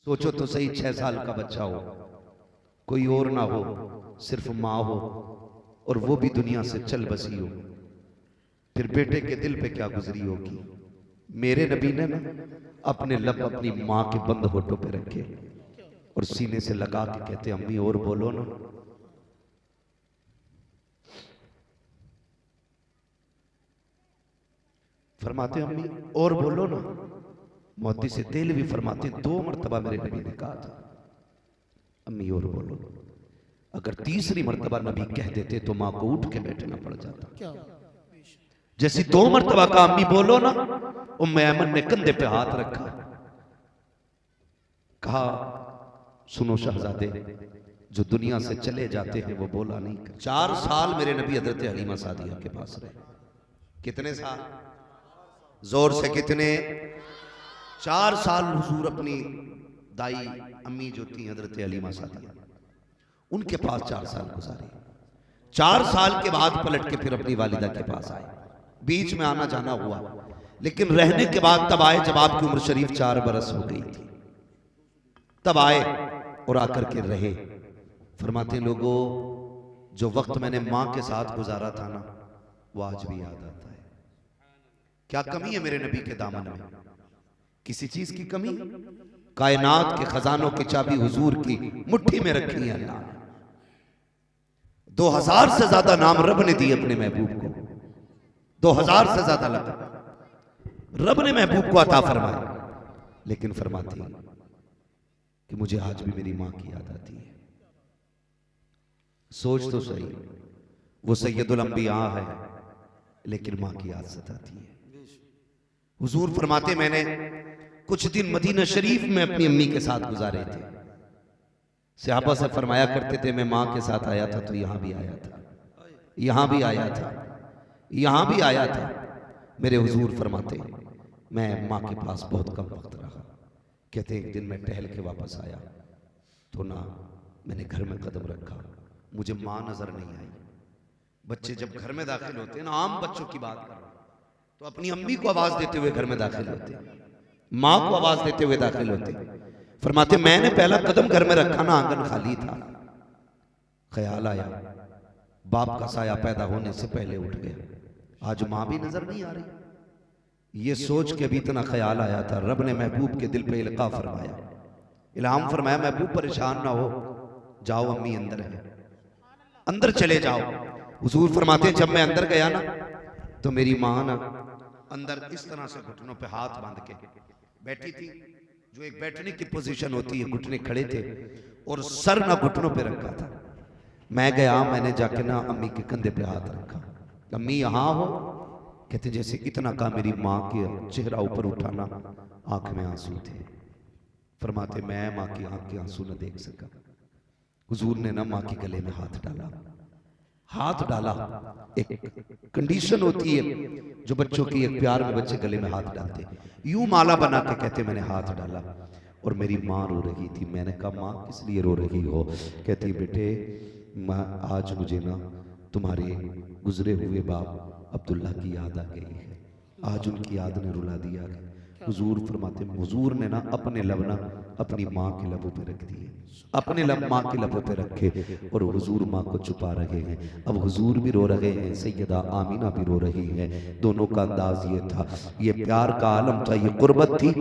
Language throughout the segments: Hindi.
सोचो तो सही, 6 साल का बच्चा हो, कोई और ना हो, सिर्फ माँ हो, और वो भी दुनिया से चल बसी हो, फिर बेटे के दिल पे क्या गुजरी होगी। मेरे नबी ने ना अपने लब अपनी माँ के बंद होठों पे रखे और सीने से लगा के कहते, अम्मी और बोलो ना। फरमाते अम्मी और बोलो ना। मोती से तेल भी फरमाते 2 मरतबा मेरे नबी ने कहा था, अम्मी और बोलो। अगर तीसरी मरतबा नबी कह देते तो मां को उठ के बैठना पड़ जाता। जैसी 2 मरतबा का अम्मी बोलो ना, उम्मे ऐमन ने कंधे पे हाथ रखा, कहा सुनो शहजादे, जो दुनिया से चले जाते हैं वो बोला नहीं कर। 4 साल मेरे नबी हजरत हलीमा सादिया के पास रहे। कितने साल? जोर से कितने? 4 साल हुजूर अपनी दाई अम्मी जो थी हजरत हलीमा सादिया, उनके पास 4 साल गुजारे। 4 साल के बाद पलट के फिर अपनी वालिदा के पास आए। बीच में आना जाना हुआ, लेकिन रहने के बाद तब आए जब आपकी उम्र शरीफ 4 बरस हो गई थी। तब आए और आकर के रहे। फरमाते लोगों, जो वक्त मैंने मां के साथ गुजारा था ना, वो आज भी याद आता है। क्या कमी है मेरे नबी के दामन में? किसी चीज की कमी? कायनात के खजानों की चाबी हुजूर की मुट्ठी में रखी है अल्लाह ने। 2000 से ज्यादा नाम रब ने दिए अपने महबूब को। 2000 से ज्यादा रब ने महबूब को अता फरमाया। लेकिन फरमाती कि मुझे आज भी मेरी मां की याद आती है। सोच तो सही, वो सैयदुल अंबिया है, लेकिन मां की याद सताती है। हुजूर फरमाते, मैंने कुछ दिन मदीना शरीफ में अपनी अम्मी के साथ गुजारे थे। सहाबा से फरमाया करते थे, मैं मां के साथ आया था तो यहां भी आया था, यहां भी आया था, यहां भी आया था। मेरे हुजूर फरमाते, मैं मां के पास बहुत कम वक्त रहा। कहते एक दिन मैं टहल के वापस आया तो ना मैंने घर में कदम रखा, मुझे मां नजर नहीं आई। बच्चे जब घर में दाखिल होते हैं ना, आम बच्चों की बात कर, तो अपनी अम्मी को आवाज देते हुए घर में दाखिल होते, मां को आवाज देते हुए दाखिल होते। फरमाते मैंने पहला कदम घर में रखा ना, आंगन खाली था। ख्याल आया बाप का साया पैदा होने से पहले उठ गया, आज मां भी नजर नहीं आ रही। ये सोच के भी इतना ख्याल आया था, रब ने महबूब के दिल पे इल्का फरमाया, इल्हाम फरमाया, महबूब परेशान ना हो, जाओ अम्मी अंदर है, अंदर चले जाओ। हुजूर फरमाते जब मैं अंदर गया ना, तो मेरी मां ना अंदर इस तरह से घुटनों पे हाथ बांध के बैठी थी, जो एक बैठने की पोजीशन होती है, घुटने खड़े थे और सर ना घुटनों पे रखा था। मैं गया, मैंने जाके ना अम्मी के कंधे पे हाथ रखा, अम्मी यहां हो? कहते जैसे इतना का मेरी मां के चेहरा ऊपर उठाना, आंख में आंसू थे। फरमाते मैं मां की आंख के आंसू न देख सका। हुजूर ने ना मां के गले में हाथ डाला, हाथ डाला। एक कंडीशन होती है जो बच्चों की, एक प्यार में बच्चे गले में हाथ डालते, यूं माला बना के कहते मैंने हाथ डाला और मेरी मां रो रही थी। मैंने कहा मां किस लिए रो रही हो? कहती बेटे मां, आज मुझे ना तुम्हारे गुजरे हुए बाप अब्दुल्ला की याद आ गई है, आज उनकी याद ने रुला दिया है। हुजूर फरमाते, हुजूर ने ना अपने लब ना अपनी माँ के लबों पे रख दिए, अपने लब माँ के लबों पे रखे और हुजूर माँ को छुपा रहे हैं। अब हुजूर भी रो रहे हैं, सैयदा आमीना भी रो रही है। दोनों का अंदाज ये था, ये प्यार का आलम था, ये कुर्बत थी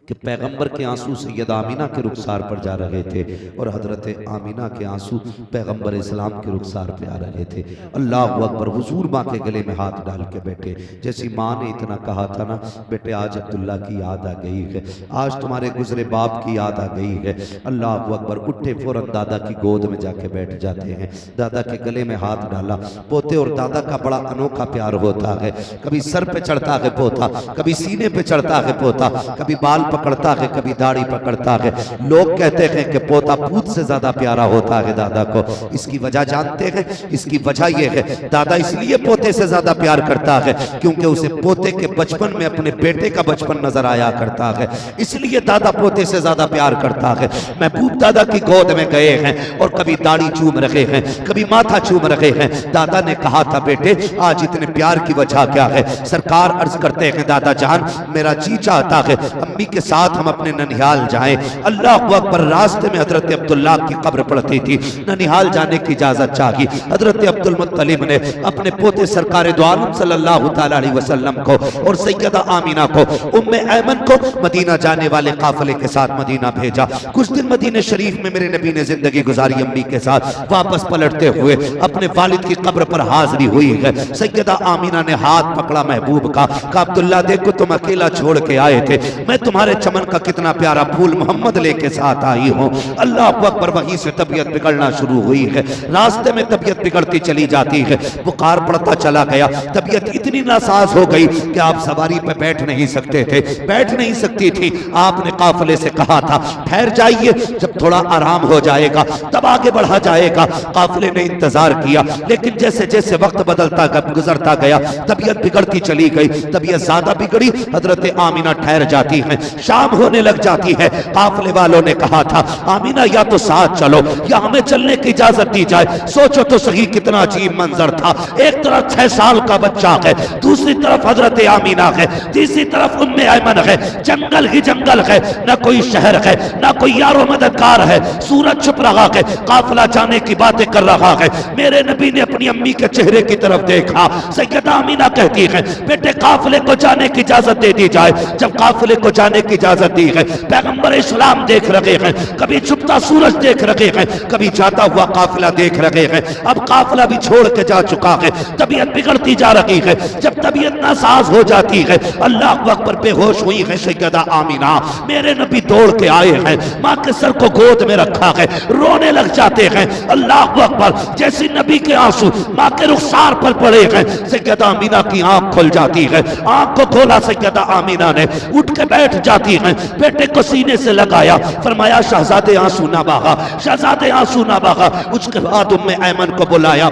कि पैगंबर के आंसू सैयदा आमीना के रुखसार पर जा रहे थे और हजरत आमीना के आंसू पैगंबर इस्लाम के रुखसार पे आ रहे थे। अल्लाह अकबर। हुजूर माँ के गले में हाथ डाल के बैठे, जैसी माँ ने इतना कहा था ना, बेटे आज अब्दुल्ला की याद आ गई है, आज तुम्हारे गुजरे बाप की याद आ गई है। अल्लाह अकबर। उठे फौरन दादा की गोद में जाके बैठ जाते हैं, दादा के गले में हाथ डाला। पोते और दादा का बड़ा अनोखा प्यार होता है, कभी सर पे चढ़ता है पोता, कभी सीने पे चढ़ता है पोता, कभी बाल पकड़ता है, कभी दाढ़ी पकड़ता है। लोग कहते हैं कि पोता पूत से ज्यादा प्यारा होता है दादा को। इसकी वजह जानते हैं? इसकी वजह यह है, दादा इसलिए पोते से ज्यादा प्यार करता है क्योंकि उसे पोते के बचपन में अपने बेटे का बचपन नजर आया करता है, इसलिए दादा पोते से से ज्यादा प्यार करता है। महबूब दादा की गोद में गए हैं और कभी दाढ़ी चूम रहे हैं, कभी माथा चूम रहे हैं। दादा ने कहा था बेटे आज इतने प्यार की वजह क्या है? सरकार अर्ज करते हैं दादा जान मेरा जी चाहता है अम्मी के साथ हम अपने ननिहाल जाएं। अल्लाह अकबर। रास्ते में हजरत अब्दुल्ला की कब्र पड़ती थी, ननिहाल जाने की इजाजत चाहिए। हजरत अब्दुल मुत्तलिब ने अपने पोते सरकार दो आलम सल्लल्लाहु तआला अलैहि वसल्लम को और सैयदा आमीना को, उम्मे ऐमन को मदीना जाने वाले काफिले के साथ मदीना भेजा। कुछ दिन मदीने शरीफ में मेरे नबी ने जिंदगी गुजारी अम्मी के साथ। वापस पलटते हुए अपने वालिद की कब्र पर हाजिरी हुई है। सैयदा आमीना ने हाथ पकड़ा महबूब का, कहा अब्दुल्ला देखो तुम अकेला छोड़ के आए थे, मैं तुम्हारे चमन का कितना प्यारा फूल मोहम्मद लेके साथ आई हूँ। अल्लाह अकबर। वहीं से तबीयत बिगड़ना शुरू हुई है। रास्ते में तबीयत बिगड़ती चली जाती है, बुखार पड़ता चला गया। तबीयत इतनी नासाज हो गई कि आप सवारी पे बैठ नहीं सकते थे, बैठ नहीं सकती थी। आपने काफिले से कहा था ठहर जाइए, जब थोड़ा आराम हो जाएगा तब आगे बढ़ा जाएगा। काफिले ने इंतजार किया, लेकिन जैसे जैसे वक्त बदलता गुजरता गया तबीयत बिगड़ती चली गई। तबीयत ज्यादा बिगड़ी, हजरत आमीना ठहर जाती है, शाम होने लग जाती है। काफिले वालों ने कहा था आमीना या तो साथ चलो या हमें चलने की इजाजत दी जाए। सोचो तो सही कितना अजीब मंजर था। एक तरफ 6 साल का बच्चा है, दूसरी तरफ हजरत आमीना है, तीसरी तरफ उम्मे ऐमन है। जंगल ही जंगल है, न कोई शहर है, न कोई यारो मददगार है। सूरज छुप रहा है, काफिला जाने की बातें कर रहा है। मेरे नबी ने अपनी अम्मी के चेहरे की तरफ देखा। सैयदा आमीना कहती है बेटे काफिले को जाने की इजाजत दे दी जाए। जब काफिले को जाने की इजाजत दी है, पैगंबर इस्लाम देख रहे हैं, कभी छुपता सूरज देख रहे हैं, कभी जाता हुआ काफिला देख रहे हैं। अब काफिला भी छोड़ के जा चुका है, तबीयत बिगड़ती जा रही है। जब तबीयत नासाज हो जाती है, अल्लाह अकबर। बेहोश हुई है सैयदा आमीना। मेरे नबी दौड़ के आए हैं, माँ के सर को गोद में रखा है, रोने लग जाते हैं। अल्लाह अकबर। जैसे नबी के आंसू माँ के रुखसार पर पड़े हैं, सैयदा आमीना की आंख खुल जाती है। आंख को खोला सैयदा आमीना ने, उठ के बैठ जाती है, बेटे को सीने से लगाया, फरमाया शहजादे आंसू ना बहा, शहजादे आंसू ना बहा। उसके बाद उम्मे ऐमन को बुलाया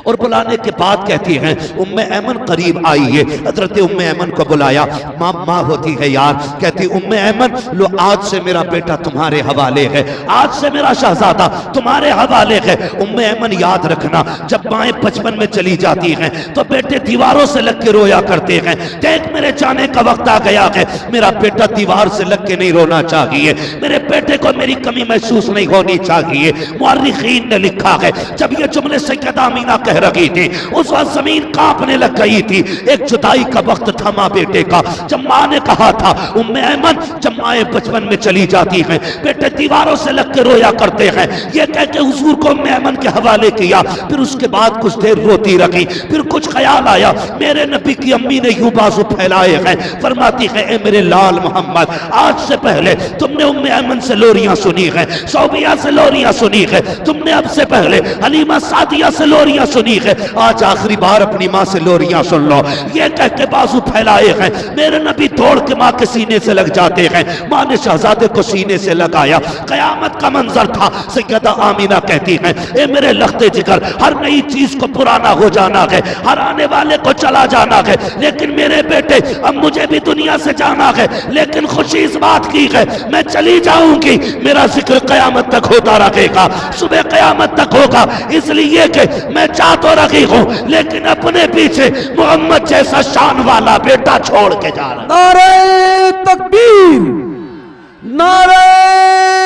और बुलाने के बाद कहती हैं उम्मे ऐमन करीब आई है। हजरत उम्मे ऐमन को बुलाया, माँ माँ होती है यार। कहती उम्मे ऐमन लो आज से मेरा बेटा तुम्हारे हवाले है, आज से मेरा शहजादा तुम्हारे हवाले है। उम्मे ऐमन याद रखना जब माएँ बचपन में चली जाती हैं तो बेटे दीवारों से लग के रोया करते हैं। देख मेरे जाने का वक्त आ गया है, मेरा बेटा दीवार से लग के नहीं रोना चाहिए, मेरे बेटे को मेरी कमी महसूस नहीं होनी चाहिए। मुअर्रिखीन ने लिखा है जब ये जुमले सैयदा आमीना कह रही थी उस वक्त जमीन कांपने लग गई थी। एक जुदाई का वक्त था माँ बेटे का। जब माँ ने कहा था उम्मे ऐमन जब माएँ बचपन में चली जाती हैं बेटे दीवारों से लग के रोया करते हैं, ये कह के हुजूर को उम्मे ऐमन के हवाले किया। फिर उसके बाद कुछ देर रोती रही, फिर कुछ ख्याल आया, मेरे नबी की अम्मी ने यूं बाजू फैलाए हैं, फरमाती है ए मेरे लाल मोहम्मद आज से पहले तुमने उम्मे ऐमन से लोरियां सुनी है, सौबिया से लोरियां सुनी है, तुमने अब से पहले हलीमा सादिया से लोरियां सुनी है, आज आखिरी बार अपनी माँ से लोरियां सुन लो। ये कह के बाजू फैलाए हैं, मेरे नबी दौड़ के माँ के सीने से लग जाते हैं। माँ ने शहजादे को सीने से लगाया, कयामत का मंजर था। सैयदा आमीना कहती हैं ए मेरे लख्ते जिगर, हर नई चीज को पुराना हो जाना है, हर आने वाले को चला जाना है, लेकिन मेरे बेटे अब मुझे भी दुनिया से जाना है। लेकिन खुशी इस बात की है मैं चली जाऊंगी, मेरा जिक्र कयामत तक होता रहेगा, सुबह कयामत तक होगा। इसलिए कि मैं चाह तो रही हूं लेकिन अपने पीछे मोहम्मद जैसा शान वाला बेटा छोड़ के जा रहा। नारे तकबीर, नारे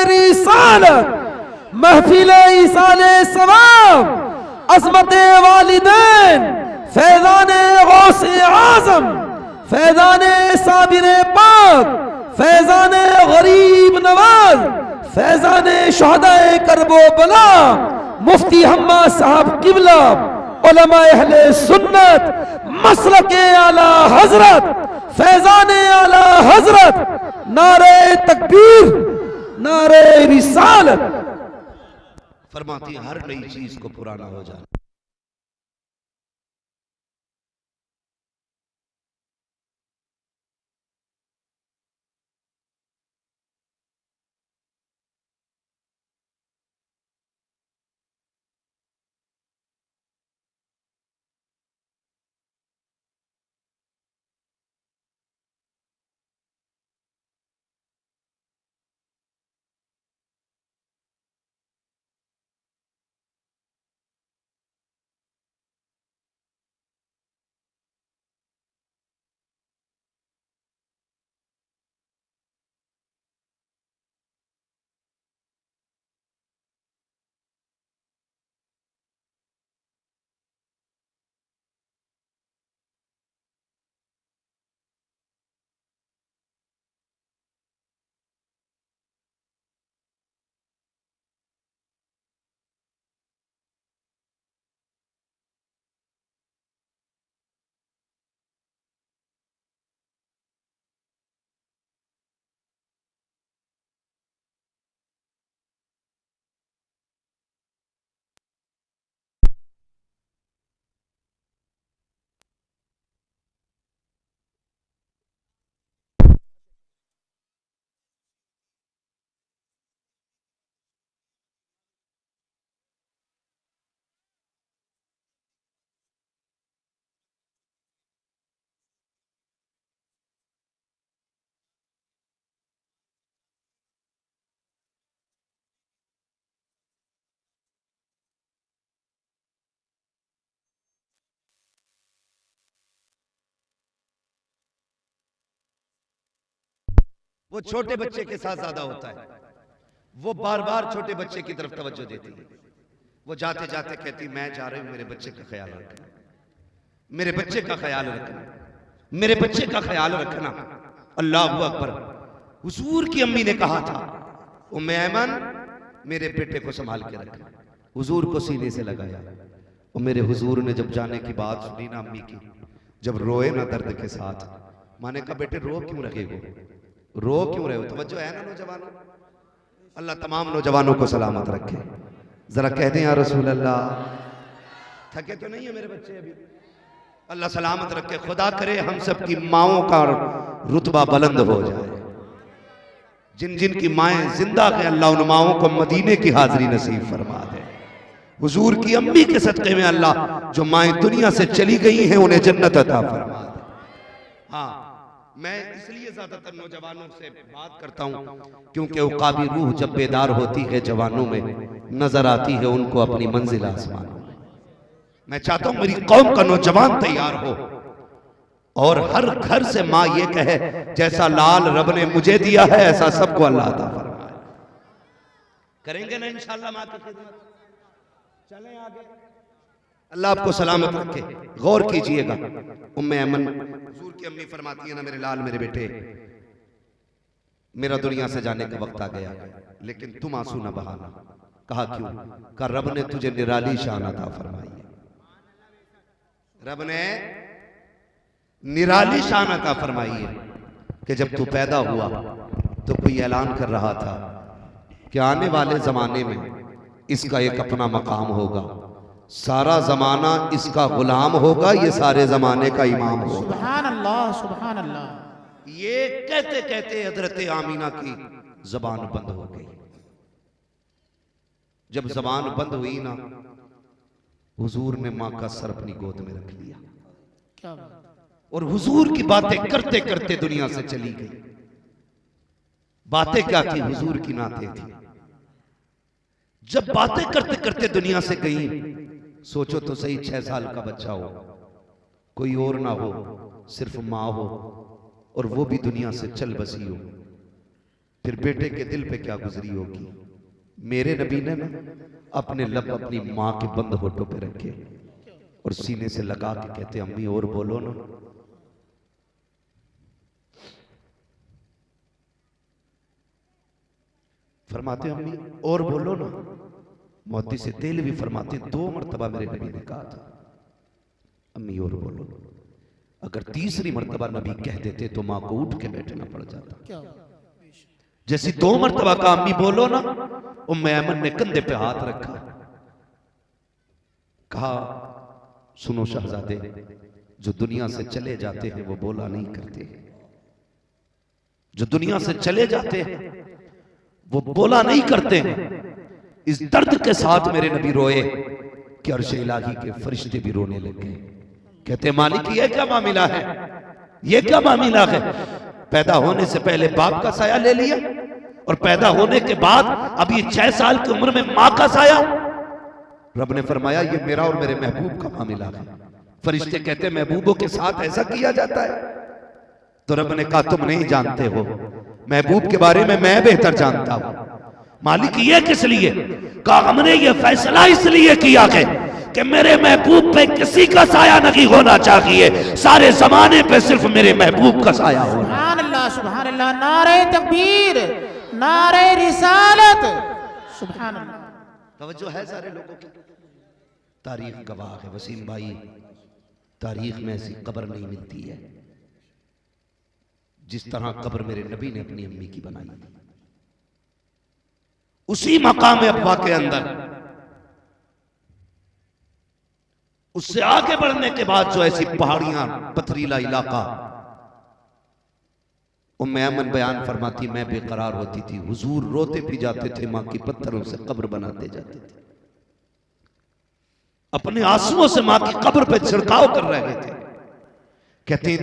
रिसालत, महफिले इसाले सवाब, अज़मते वालिदैन, फैज़ाने गौसे आज़म, फैज़ाने साबिरे पाक, फैज़ाने गरीब नवाज, फैज़ाने शहदाए करबो बला, मुफ्ती हम्मा साहब किबला, उलमा अहले सुन्नत, मसलके आला हजरत, फैज़ाने आला हजरत, नारे तकबीर, नारे रिसालत। फरमाती हर नई चीज को पुराना हो जाना। वो छोटे बच्चे के साथ ज्यादा होता है। वो बार बार छोटे बच्चे की तरफ तवज्जो देती है। वो जाते जाते कहती मैं जा रही हूं, मेरे बच्चे का ख्याल रखना, मेरे बच्चे का ख्याल रखना, मेरे बच्चे का ख्याल रखना। अल्लाह अकबर। हुजूर की अम्मी ने कहा था उम्मे ऐमन मेरे बेटे को संभाल के रखना। हुजूर को सीने से लगाया और मेरे हुजूर ने जब जाने की बात सुनी ना अम्मी की, जब रोए ना दर्द के साथ, माने कहा बेटे रो क्यों रहे हो, रो क्यों रहे हो? तवज्जो है ना नौजवानों? अल्लाह तमाम नौजवानों को सलामत रखे। जरा कह दें या रसूल अल्लाह। थके तो नहीं है मेरे बच्चे अभी? अल्लाह सलामत रखे। खुदा करे हम सब की माओं का रुतबा बुलंद हो जाए। जिन जिन की माएं जिंदा हैं अल्लाह उन माओं को मदीने की हाजिरी नसीब फरमा दे। हुजूर की अम्मी के सदक़े में अल्लाह जो माएं दुनिया से चली गई हैं उन्हें जन्नत अता फरमा दे। हाँ, मैं इसलिए ज्यादातर नौजवानों से बात करता हूं क्योंकि उकाबी रूह जब बेदार होती है जवानों में, नजर आती है उनको अपनी मंजिल आसमानों में। मैं चाहता हूं मेरी कौम का नौजवान तैयार हो और हर घर से मां ये कहे जैसा लाल रब ने मुझे दिया है ऐसा सबको अल्लाह अता फरमाए। करेंगे ना इंशाअल्लाह मां की खिदमत? चलें आगे। अल्लाह आपको सलामत रखे। गौर कीजिएगा, उम्मे ऐमन हुजूर की अम्मी फरमाती है ना मेरे लाल मेरे बेटे, मेरा दुनिया से जाने का वक्त आ गया लेकिन तुम आंसू ना बहाना। कहा क्यों? कहा रब ने तुझे निराली शान अता फरमाई है। रब ने निराली शान अता फरमाई है कि जब तू पैदा हुआ तो कोई ऐलान कर रहा था कि आने वाले जमाने में इसका एक अपना मकाम होगा, सारा जमाना इसका गुलाम होगा, ये सारे जमाने का इमाम होगा। सुभान अल्लाह, सुभान अल्लाह। ये कहते कहते हजरत आमीना की जबान बंद हो गई। जब जबान बंद हुई ना, हुजूर ने मां का सर अपनी गोद में रख लिया क्या और हुजूर की बातें करते करते दुनिया से चली गई। बातें क्या थी? हुजूर की नाते थी। जब बातें करते करते दुनिया से गई, सोचो तो सही 6 साल का बच्चा हो, कोई और ना हो, सिर्फ मां हो और वो भी दुनिया से चल बसी हो, फिर बेटे के दिल पे क्या गुजरी होगी। मेरे नबी ने ना अपने लब अपनी मां के बंद होठों पे रखे और सीने से लगा के कहते अम्मी और बोलो ना। फरमाते अम्मी और बोलो ना। मोती से तेल भी फरमाते 2 मरतबा मेरे नबी ने कहा था अम्मी और बोलो। अगर तीसरी मरतबा नबी कह देते तो मां को उठ के बैठना पड़ जाता। क्या जैसी 2 मरतबा का अम्मी बोलो ना, उम्मे ऐमन ने कंधे पे हाथ रखा, कहा सुनो शहजादे, जो दुनिया से चले जाते हैं वो बोला नहीं करते, जो दुनिया से चले जाते हैं वो बोला नहीं करते हैं। इस दर्द के साथ मेरे नबी रोए कि अर्श इलाही के फरिश्ते भी रोने लगे। कहते मालिक ये क्या मामला है, ये क्या मामला है? पैदा होने से पहले बाप का साया ले लिया और पैदा होने के बाद अब ये 6 साल की उम्र में मां का साया। रब ने फरमाया ये मेरा और मेरे महबूब का मामला है। फरिश्ते कहते महबूबों के साथ ऐसा किया जाता है? तो रब ने कहा तुम नहीं जानते हो, महबूब के बारे में मैं बेहतर जानता हूं। मालिक ये किस लिए? कहा हमने ये फैसला इसलिए किया है कि मेरे महबूब पे किसी का साया नहीं होना चाहिए, सारे जमाने पे सिर्फ मेरे महबूब का साया होना। सुभान अल्लाह, सुभान अल्लाह। नारे तकबीर, नारे रिसालत, सुभान अल्लाह। तवज्जो है सारे लोगों की? तारीख गवाह है वसीम भाई, तारीख में ऐसी कब्र नहीं मिलती है जिस तरह कब्र मेरे नबी ने अपनी अम्मी की बनाई थी। उसी मकाम अब्बा के अंदर, उससे आगे बढ़ने के बाद जो ऐसी पहाड़ियां, पथरीला इलाका, उम्मे ऐमन बयान फरमाती मैं बेकरार होती थी, हुजूर रोते भी जाते थे, मां की पत्थरों से कब्र बनाते जाते थे, अपने आंसुओं से मां की कब्र पे छिड़काव कर रहे थे। कहते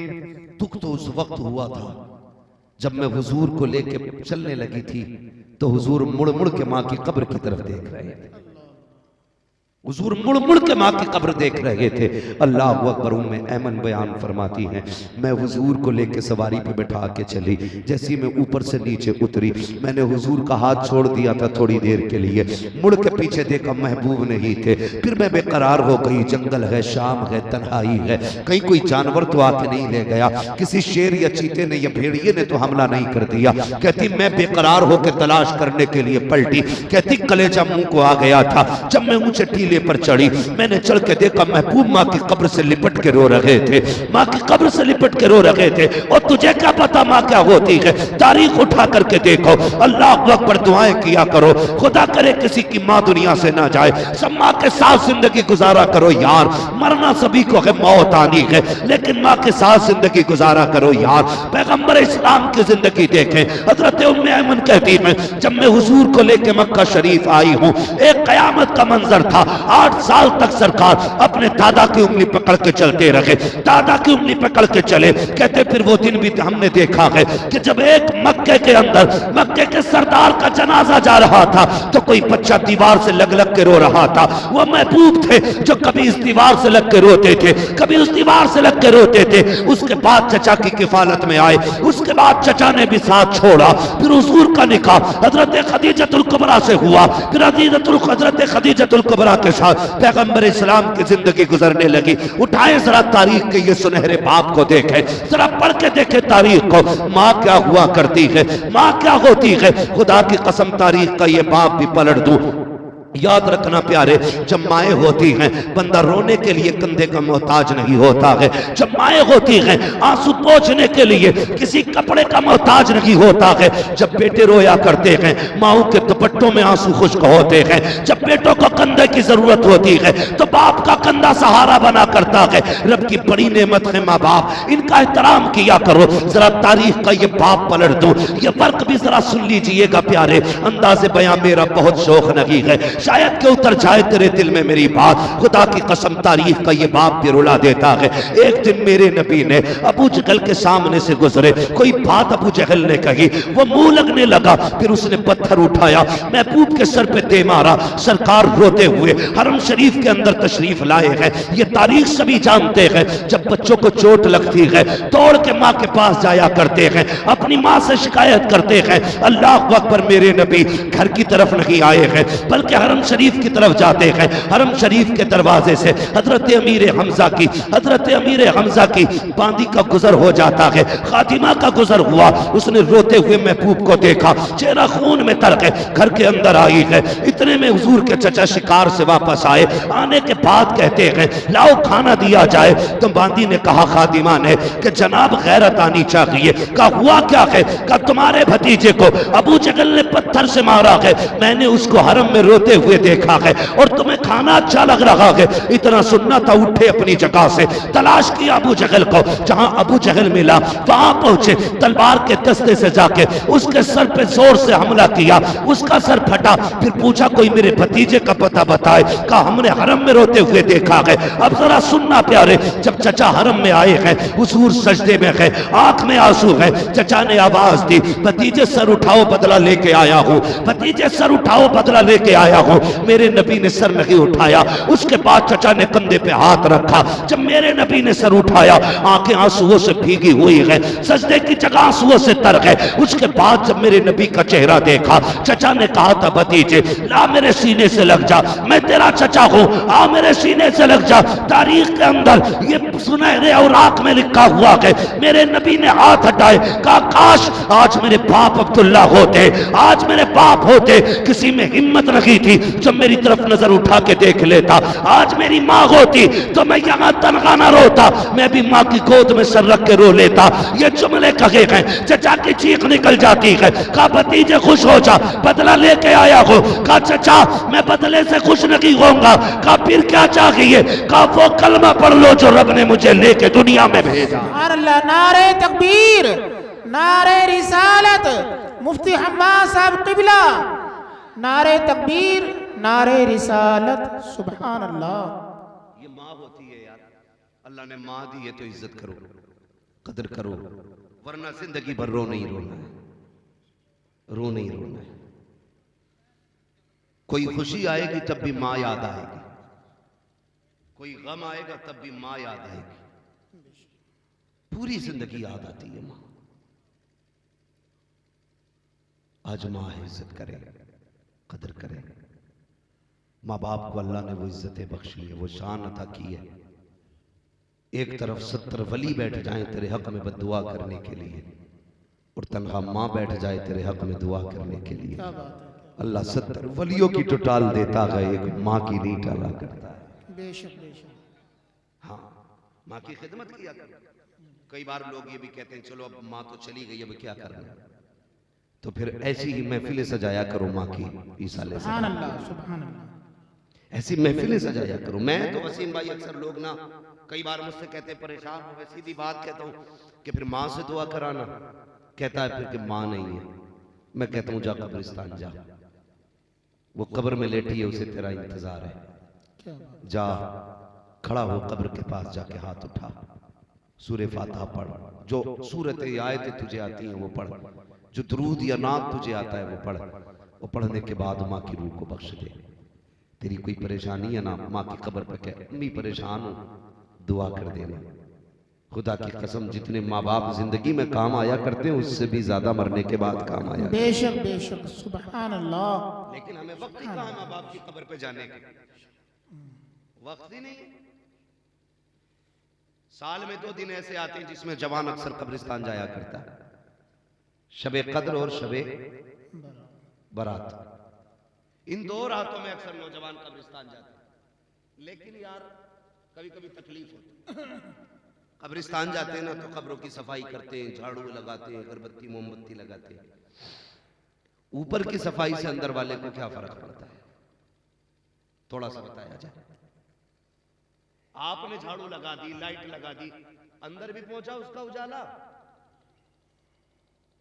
दुख तो उस वक्त हुआ था जब मैं हुजूर को लेके चलने लगी थी तो हुजूर मुड़ मुड़ के मां की कब्र की तरफ देख रहे थे। हुजूर मुड़ मुड़ के माँ की कब्र देख रहे थे। अल्लाह अकबर। उम्मे ऐमन बयान फरमाती हैं, मैं हुजूर को लेके सवारी पे बैठा के चली। जैसी मैं ऊपर से नीचे उतरी, मैंने हुजूर का हाथ छोड़ दिया था थोड़ी देर के लिए, मुड़ के पीछे देखा महबूब नहीं थे। फिर मैं बेकरार हो गई, जंगल है, शाम है, तन्हाई है, कहीं कोई जानवर तो आके नहीं ले गया, किसी शेर या चीते ने या भेड़िए ने तो हमला नहीं कर दिया। कहती मैं बेकरार होकर तलाश करने के लिए पलटी। कहती कलेजा मुंह को आ गया था। जब मैं ऊंचे टीले पर चढ़ी, मैंने चढ़ के देखा महबूब माँ की कब्र से लिपट के रो रहे थे। माँ की कब्र से लिपट के रो रहे थे। और तुझे क्या पता माँ क्या होती है, तारीख उठा करके देखो। अल्लाह अकबर, दुआएं किया करो, खुदा करे किसी की माँ दुनिया से ना जाए। सब माँ के साथ जिंदगी गुजारा करो यार, मरना सभी को है, मौत आनी है, लेकिन माँ के साथ जिंदगी गुजारा करो यार। पैगंबर इस्लाम की जिंदगी देखें। हजरत उम्मे ऐमन कहती है, जब मैं हुजूर को लेके मक्का शरीफ आई हूँ, एक कयामत का मंजर था। 8 साल तक सरकार अपने दादा की उंगली पकड़ के चलते रहे, दादा की उंगली पकड़ के चले। कहते फिर वो दिन भी हमने देखा है कि जब एक मक्के के अंदर मक्के के सरदार का जनाजा जा रहा था तो कोई बच्चा दीवार से लग लग के रो रहा था। वो महबूब थे जो कभी इस दीवार से लग के रोते थे, कभी उस दीवार से लग के रोते थे। उसके बाद चचा की किफालत में आए, उसके बाद चचा ने भी साथ छोड़ा। फिर हुजूर का निकाह हजरत खदीजतुल कुबरा से हुआ। फिर हजरत खदीजतुल कुबरा के साथ पैगंबर इस्लाम की जिंदगी गुजरने लगी। उठाए जरा तारीख के ये सुनहरे बाप को देखे, जरा पढ़ के देखे तारीख को। माँ क्या हुआ करती है, माँ क्या होती है। खुदा की कसम तारीख का ये बाप भी पलट दूं। याद रखना प्यारे, जब माएँ होती हैं बंदा रोने के लिए कंधे का मोहताज नहीं होता है। जब माएँ होती हैं आंसू पोंछने के लिए किसी कपड़े का मोहताज नहीं होता है। जब बेटे रोया करते हैं माओं के दुपट्टों में आंसू खुश्क होते हैं। जब बेटों को कंधे की जरूरत होती है तो बाप का कंधा सहारा बना करता है। रब की बड़ी नेमत है माँ बाप, इनका एहतराम किया करो। जरा तारीख का ये बाप पलट दो, ये फर्क भी जरा सुन लीजिएगा प्यारे। अंदाज़े बयां मेरा बहुत शौक नहीं है, शायद के उतर जाए तेरे दिल में मेरी बात। खुदा की कसम तारीख का ये बाप भी रुला देता है। एक दिन मेरे नबी ने अबू जहल के सामने से गुजरे, कोई बात अबू जहल ने कही, वो मुंह लगने लगा। फिर उसने पत्थर उठाया, महबूब के सर पे दे मारा। सरकार रोते हुए हरम शरीफ के अंदर तशरीफ लाए हैं। ये तारीख सभी जानते हैं। जब बच्चों को चोट लगती है दौड़ के माँ के पास जाया करते हैं, अपनी माँ से शिकायत करते हैं। अल्लाह अकबर, मेरे नबी घर की तरफ नहीं आए हैं बल्कि हरम शरीफ की तरफ जाते हैं। हरम शरीफ के दरवाजे से हजरत अमीर हमजा की बांदी का गुजर हो जाता है। खातिमा का गुजर हुआ। उसने रोते हुए महबूब को देखा, चेहरा खून में तर है, घर के अंदर आई है। इतने में हुजूर के चचा शिकार से वापस आए। आने के बाद कहते हैं लाओ खाना दिया जाए। तो बांदी ने कहा, खातिमा ने, कि जनाब गैरत आनी चाहिए। कहा हुआ क्या है? कहा तुम्हारे भतीजे को अबू जहल ने पत्थर से मारा है, मैंने उसको हरम में रोते हुए देखा है और तुम्हें खाना अच्छा लग रहा है। इतना सुनना था, उठे अपनी जगह से, तलाश किया अबू जहल को। जहां अबू जहल मिला वहां पहुंचे, तलवार के दस्ते से जाके उसके सर पे जोर से हमला किया। उसका सर फटा। फिर पूछा कोई मेरे भतीजे का पता बताए। कहा हमने हरम में रोते हुए देखा है। अब जरा सुनना प्यारे, जब चचा हरम में आए हैं, हुजूर सजदे में है, आंख में आंसू है। चचा ने आवाज दी, भतीजे सर उठाओ बदला लेके आया हूं, भतीजे सर उठाओ बदला लेके आया हूं। मेरे नबी ने सर नहीं उठाया। उसके बाद चचा ने कंधे पे हाथ रखा। जब मेरे नबी ने सर उठाया, आंखें आंसुओं से भीगी हुई है, सजदे की जगह आंसुओं से तर है। उसके बाद जब मेरे नबी का चेहरा देखा, चचा ने कहा था भतीजे ला मेरे सीने से लग जा, मैं तेरा चचा हूं, आ मेरे सीने से लग जा। तारीख के अंदर ये सुनहरे औराक में लिखा हुआ है। मेरे नबी ने हाथ हटाए, कहा काश आज मेरे बाप अब्दुल्ला होते, आज मेरे बाप होते। किसी में हिम्मत नहीं थी जब मेरी तरफ नजर उठा के देख लेता। आज मेरी माँ होती तो मैं यहाँ तनखा ना रोता, मैं भी माँ की गोद में सर रख के रो लेता। ये जुमले कहे हैं, चचा की चीख निकल जाती है। कहा भतीजे खुश हो जा, बदला लेके आया हो। कहा चचा मैं बदले से खुश नहीं होऊंगा। कहा फिर क्या चाहिए? कहा वो कलमा पढ़ लो जो रब ने मुझे लेके दुनिया में भेजा। नारे तकबीर, नारे रिसालत, मुफ्ती हम्माद साहब किबला, नारे तकबीर, नारे रिसालत, सुभान अल्लाह। ये माँ होती है यार, अल्लाह ने माँ दी है तो इज्जत करो, कदर करो, वरना जिंदगी भर रो नहीं रोना है, रो नहीं रोना है। कोई खुशी आएगी तब भी माँ याद आएगी, कोई गम आएगा तब भी माँ याद आएगी, पूरी जिंदगी याद आती है माँ। आज माँ है, इज्जत करे, कदर करे। माँ बाप को अल्लाह ने वो इज्जतें बख्शी है, वो शान अता की है। एक तरफ 70 वली बैठ जाएं तेरे हक में बद्दुआ करने के लिए, और तनहा माँ बैठ जाए तेरे हक में दुआ करने के लिए। अल्लाह 70 वलियों की तो टाल देता है, एक माँ की नहीं टाला करता है। बेशक बेशक। हाँ, माँ की खिदमत किया कर। कई बार लोग ये भी कहते हैं चलो अब माँ तो चली गई, अब क्या करना, तो फिर ऐसी ही महफिलें सजाया करो माँ की। ईसा अलैहि सुभान सलाम अल्लाह सुभान अल्लाह। ऐसी महफिलें सजाया करो। मैं तो वसीम भाई, अक्सर लोग ना कई बार मुझसे कहते परेशान हो, मैं सीधी बात कहता हूँ कि फिर माँ से दुआ कराना। कहता है फिर कि माँ नहीं है। मैं कहता हूँ जा कब्रिस्तान जा, वो कब्र में लेटी है, उसे तेरा इंतजार है। क्या बात। जा, खड़ा हो कब्र के पास, जाके हाथ उठा, सूरे फातिहा पढ़, जो सूरत आयतें तुझे आती हैं वो पढ़, जो दुरूद या नात तुझे आता है वो पढ़। वो पढ़ने के बाद माँ की रूह को बख्श दे। तेरी कोई परेशानी है ना, माँ की कब्र पे कह अम्मी परेशान हो, दुआ कर देना। खुदा की कसम, जितने माँ बाप जिंदगी में काम आया करते हैं उससे भी ज्यादा मरने के बाद काम आया। बेशक बेशक सुभान अल्लाह। लेकिन हमें वक्त ही कहाँ है माँ बाप की कब्र पे जाने का, वक्त ही नहीं। साल में 2 दिन ऐसे आते हैं जिसमें जवान अक्सर कब्रिस्तान जाया करता है, शबे कद्र और शबे बारात। इन 2 रातों में अक्सर नौजवान कब्रिस्तान जाते हैं। लेकिन यार कभी कभी तकलीफ होती है। कब्रिस्तान जाते हैं ना तो कब्रों की सफाई करते हैं, झाड़ू लगाते हैं, अगरबत्ती मोमबत्ती लगाते हैं। ऊपर की सफाई से अंदर वाले को क्या फर्क पड़ता है, थोड़ा सा बताया जाए। आपने झाड़ू लगा दी, लाइट लगा दी, अंदर भी पहुंचा उसका उजाला?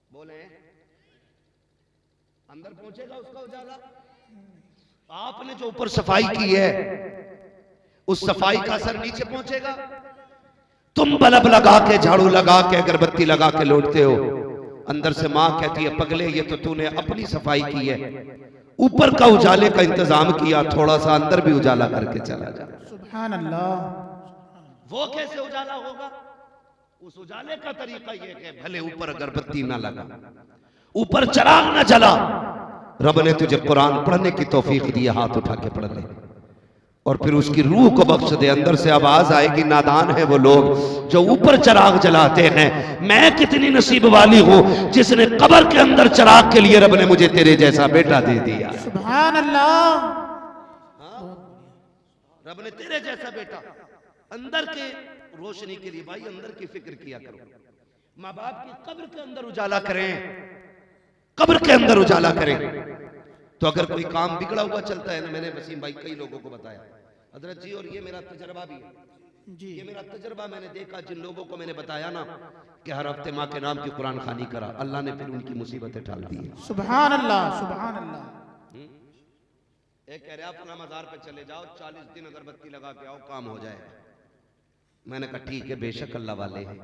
बोले अंदर पहुंचेगा उसका उजाला? आपने जो ऊपर सफाई की है उस सफाई का असर नीचे पहुंचेगा? तुम बल्ब लगा के, झाड़ू लगा के, अगरबत्ती लगा के लौटते हो, अंदर से मां कहती है पगले ये तो तूने अपनी सफाई की है, ऊपर का उजाले का इंतजाम किया, थोड़ा सा अंदर भी उजाला करके चला जा। सुभान अल्लाह। वो कैसे उजाला होगा? उस उजाले का तरीका ये है भले ऊपर अगरबत्ती ना लगा, ऊपर चिराग ना जला, रब ने तुझे कुरान पढ़ने की तौफीक दी, हाथ उठा के पढ़ ले और फिर उसकी रूह को बख्श दे। अंदर से आवाज आएगी नादान है वो लोग जो ऊपर चिराग जलाते हैं, मैं कितनी नसीब वाली हूं जिसने कब्र के अंदर चिराग के लिए रब ने मुझे तेरे जैसा बेटा दे दिया। सुभान अल्लाह। रब ने तेरे जैसा बेटा, अंदर के रोशनी के लिए भाई अंदर की फिक्र किया करो। माँ बाप की कब्र के अंदर उजाला करें, कब्र के अंदर उजाला करें। तो अगर कोई काम बिगड़ा हुआ चलता है ना, मैंने वसीम भाई कई लोगों को बताया हजरत जी, और ये मेरा तजर्बा भी है जी। ये मेरा तजर्बा, मैंने देखा जिन लोगों को मैंने बताया ना कि हर हफ्ते माँ के नाम की कुरान खानी करा, अल्लाह ने फिर उनकी मुसीबतें टाल दी है। सुभान अल्लाह सुभान अल्लाह। एक कह रहा अपना मजार पे चले जाओ, 40 दिन अगरबत्ती लगा के आओ, काम हो जाएगा। मैंने कहा ठीक है, बेशक अल्लाह वाले हैं,